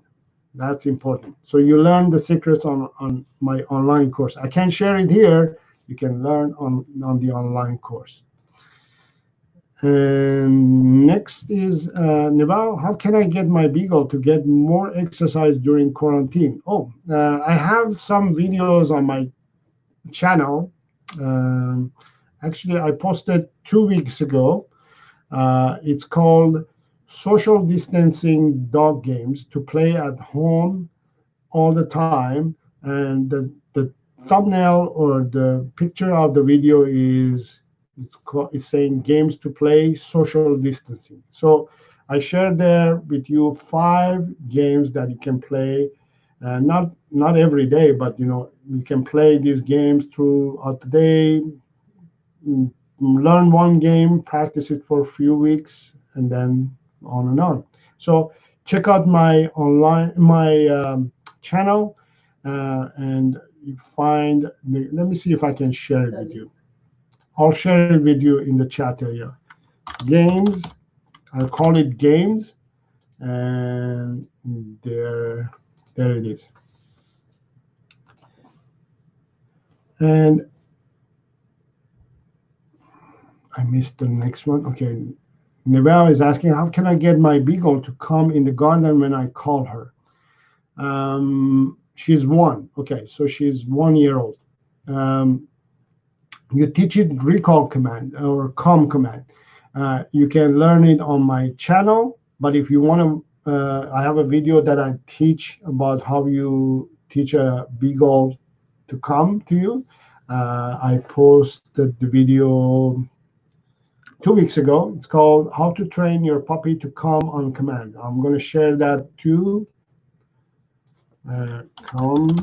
That's important. So you learn the secrets on my online course. I can't share it here. You can learn on the online course. And next is Neval. How can I get my beagle to get more exercise during quarantine? I have some videos on my channel. Um, Actually, I posted 2 weeks ago. It's called Social Distancing Dog Games to Play at Home All the Time. And the thumbnail or the picture of the video is It's saying games to play, social distancing. So I shared there with you 5 games that you can play, not every day, but you can play these games throughout the day. mm, Learn one game, practice it for a few weeks, and then on and on. So check out my channel, and you find let me see if I can share it with you. I'll share it with you in the chat area. Games, I'll call it games, and there it is. And I missed the next one. Okay, Neville is asking, how can I get my beagle to come in the garden when I call her? She's 1. Okay, so she's 1 year old. You teach it recall command or come command. You can learn it on my channel, but if you want to, I have a video that I teach about how you teach a beagle to come to you. I posted the video 2 weeks ago. It's called How to Train Your Puppy to Come on Command. I'm going to share that too. Come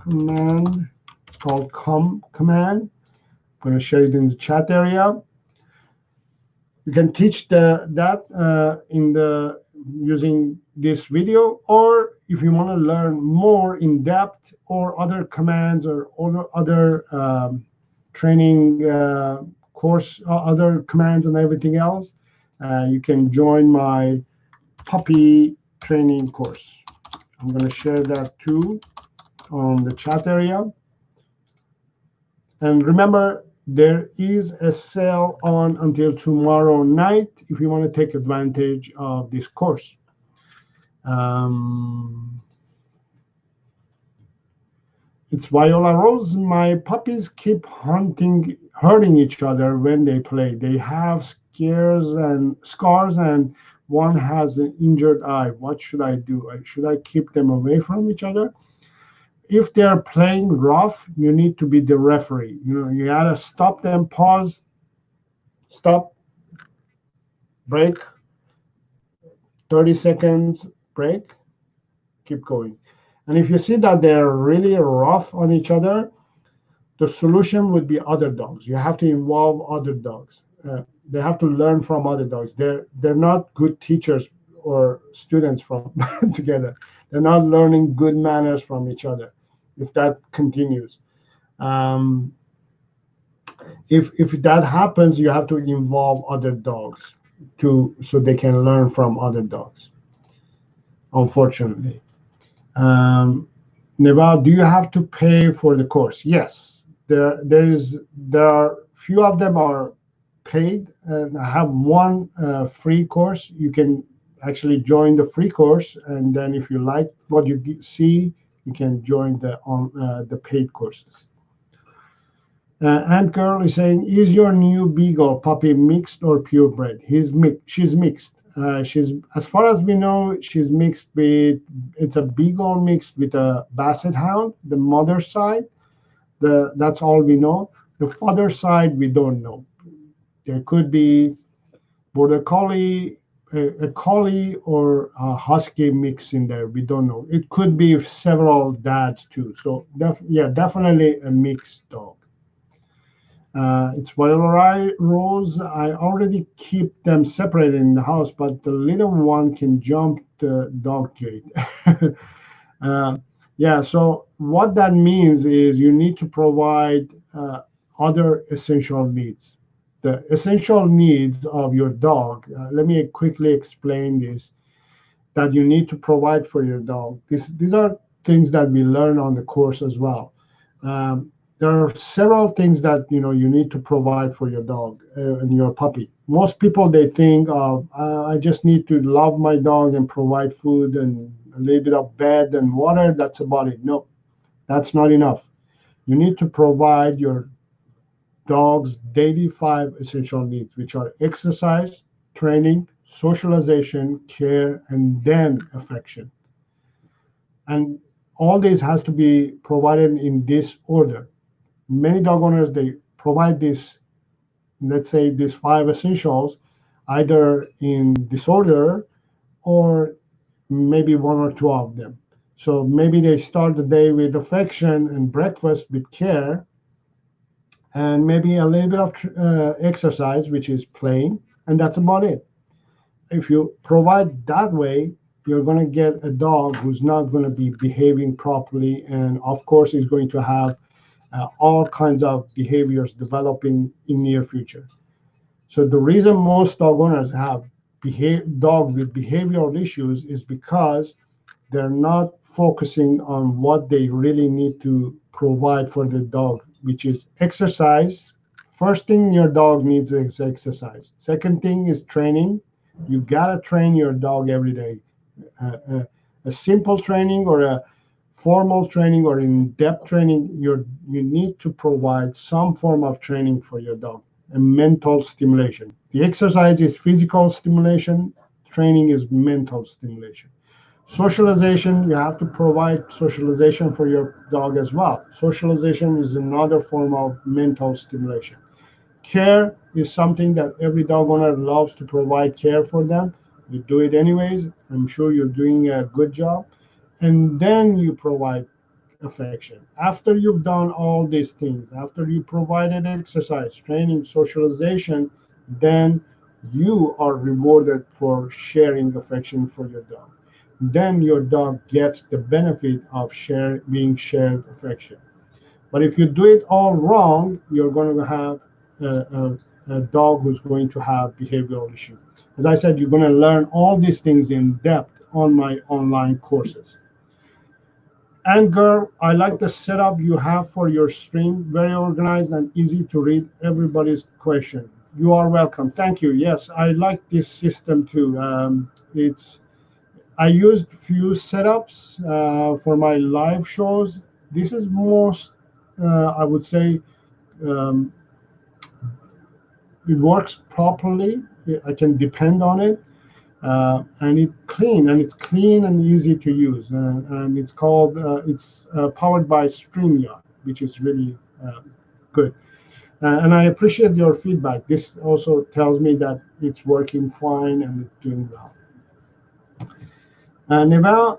command. It's called come command. I'm going to share it in the chat area. You can teach that in the using this video, or if you want to learn more in depth or other commands or other training course, other commands and everything else, you can join my puppy training course. I'm going to share that too on the chat area. And remember, there is a sale on until tomorrow night if you want to take advantage of this course. It's Viola Rose. My puppies keep hurting each other when they play. They have scars, and one has an injured eye. What should I do? Should I keep them away from each other? If they're playing rough, you need to be the referee. You gotta stop them, pause, stop, break, 30 seconds, break, keep going. And if you see that they're really rough on each other, the solution would be other dogs. You have to involve other dogs. They have to learn from other dogs. They're not good teachers or students from together. They're not learning good manners from each other if that continues. If that happens, you have to involve other dogs so they can learn from other dogs, unfortunately. Neva, do you have to pay for the course? Yes, there are few of them are paid, and I have one free course. You can actually join the free course, and then if you like what you see, you can join the paid courses. Ant Girl is saying, is your new Beagle puppy mixed or purebred? She's mixed. She's, as far as we know, she's mixed with, it's a Beagle mixed with a Basset Hound, the mother side. That's all we know. The father side, we don't know. There could be Border Collie, a Collie, or a Husky mix in there. We don't know. It could be several dads too. So definitely a mixed dog. It's Viola Rose. I already keep them separated in the house, but the little one can jump the dog gate. So what that means is you need to provide other essential needs. The essential needs of your dog, let me quickly explain this, that you need to provide for your dog. These are things that we learn on the course as well. There are several things that you need to provide for your dog and your puppy. Most people, they think of, I just need to love my dog and provide food and a little bit of bed and water. That's about it. No, that's not enough. You need to provide your dog's daily 5 essential needs, which are exercise, training, socialization, care, and then affection. And all this has to be provided in this order. Many dog owners, they provide this let's say these five essentials, either in disorder or maybe one or two of them. So maybe they start the day with affection and breakfast with care, and maybe a little bit of exercise, which is playing, and that's about it. If you provide that way, you're going to get a dog who's not going to be behaving properly, and of course, is going to have all kinds of behaviors developing in near future. So the reason most dog owners have dog with behavioral issues is because they're not focusing on what they really need to provide for the dog, which is exercise. First thing your dog needs is exercise. Second thing is training. You gotta train your dog every day. A simple training or a formal training or in-depth training, you need to provide some form of training for your dog and mental stimulation. The exercise is physical stimulation, training is mental stimulation. Socialization, you have to provide socialization for your dog as well. Socialization is another form of mental stimulation. Care is something that every dog owner loves to provide care for them. You do it anyways. I'm sure you're doing a good job. And then you provide affection. After you've done all these things, after you provided exercise, training, socialization, then you are rewarded for sharing affection for your dog. Then your dog gets the benefit of being shared affection. But if you do it all wrong, you're going to have a dog who's going to have behavioral issues. As I said, you're going to learn all these things in depth on my online courses. And girl, I like the setup you have for your stream. Very organized and easy to read everybody's question. You are welcome. Thank you. Yes, I like this system too. It's I used few setups for my live shows. This is most, I would say, um, it works properly. I can depend on it, and it's clean and easy to use. And it's powered by StreamYard, which is really good. And I appreciate your feedback. This also tells me that it's working fine and it's doing well. Neva,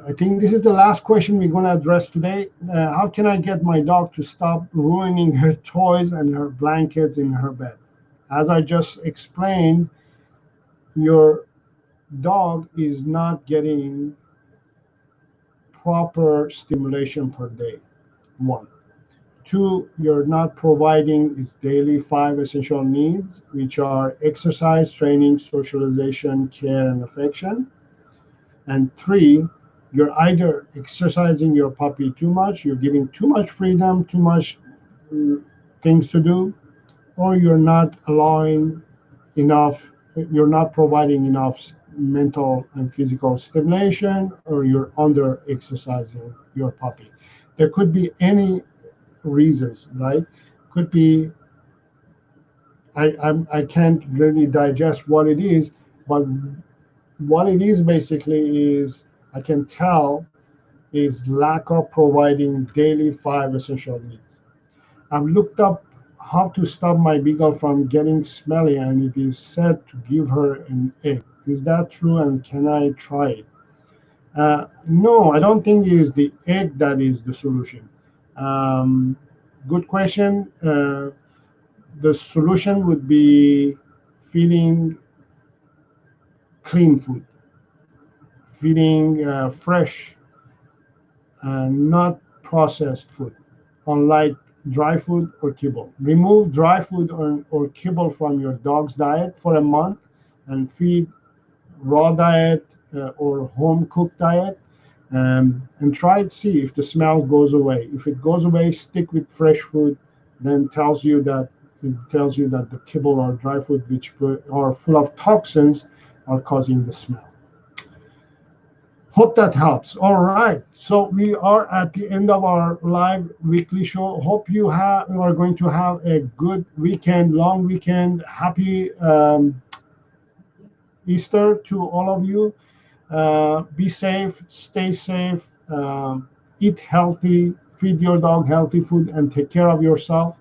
I think this is the last question we're going to address today. How can I get my dog to stop ruining her toys and her blankets in her bed? As I just explained, your dog is not getting proper stimulation per day. One. Two, you're not providing its daily five essential needs, which are exercise, training, socialization, care, and affection. And three, you're either exercising your puppy too much, you're giving too much freedom, too much things to do, or you're not providing enough mental and physical stimulation, or you're under exercising your puppy. There could be any reasons, right? Could be I can't really digest what it is, but what it is basically is I can tell is lack of providing daily five essential needs. I've looked up how to stop my beagle from getting smelly, and it is said to give her an egg. Is that true, and can I try it? No, I don't think it is the egg that is the solution. Um, Good question. The solution would be feeding clean food, feeding fresh, not processed food, unlike dry food or kibble. Remove dry food or kibble from your dog's diet for a month and feed raw diet or home cooked diet, and try to see if the smell goes away. If it goes away, stick with fresh food. Then it tells you that the kibble or dry food, which are full of toxins, are causing the smell. Hope that helps. All right. So we are at the end of our live weekly show. Hope you are going to have a good weekend, long weekend. Happy Easter to all of you. Be safe, stay safe, eat healthy, feed your dog healthy food, and take care of yourself.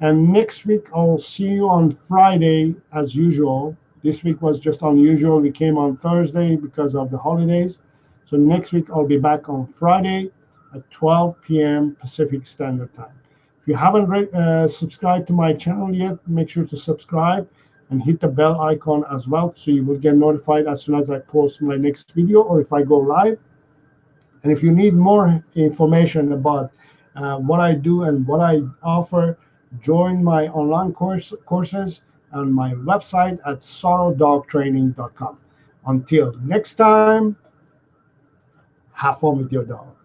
And next week, I'll see you on Friday as usual. This week was just unusual. We came on Thursday because of the holidays. So next week, I'll be back on Friday at 12 p.m. Pacific Standard Time. If you haven't subscribed to my channel yet, make sure to subscribe and hit the bell icon as well so you will get notified as soon as I post my next video or if I go live. And if you need more information about what I do and what I offer, join my online courses on my website at sarodogtraining.com. Until next time, have fun with your dog.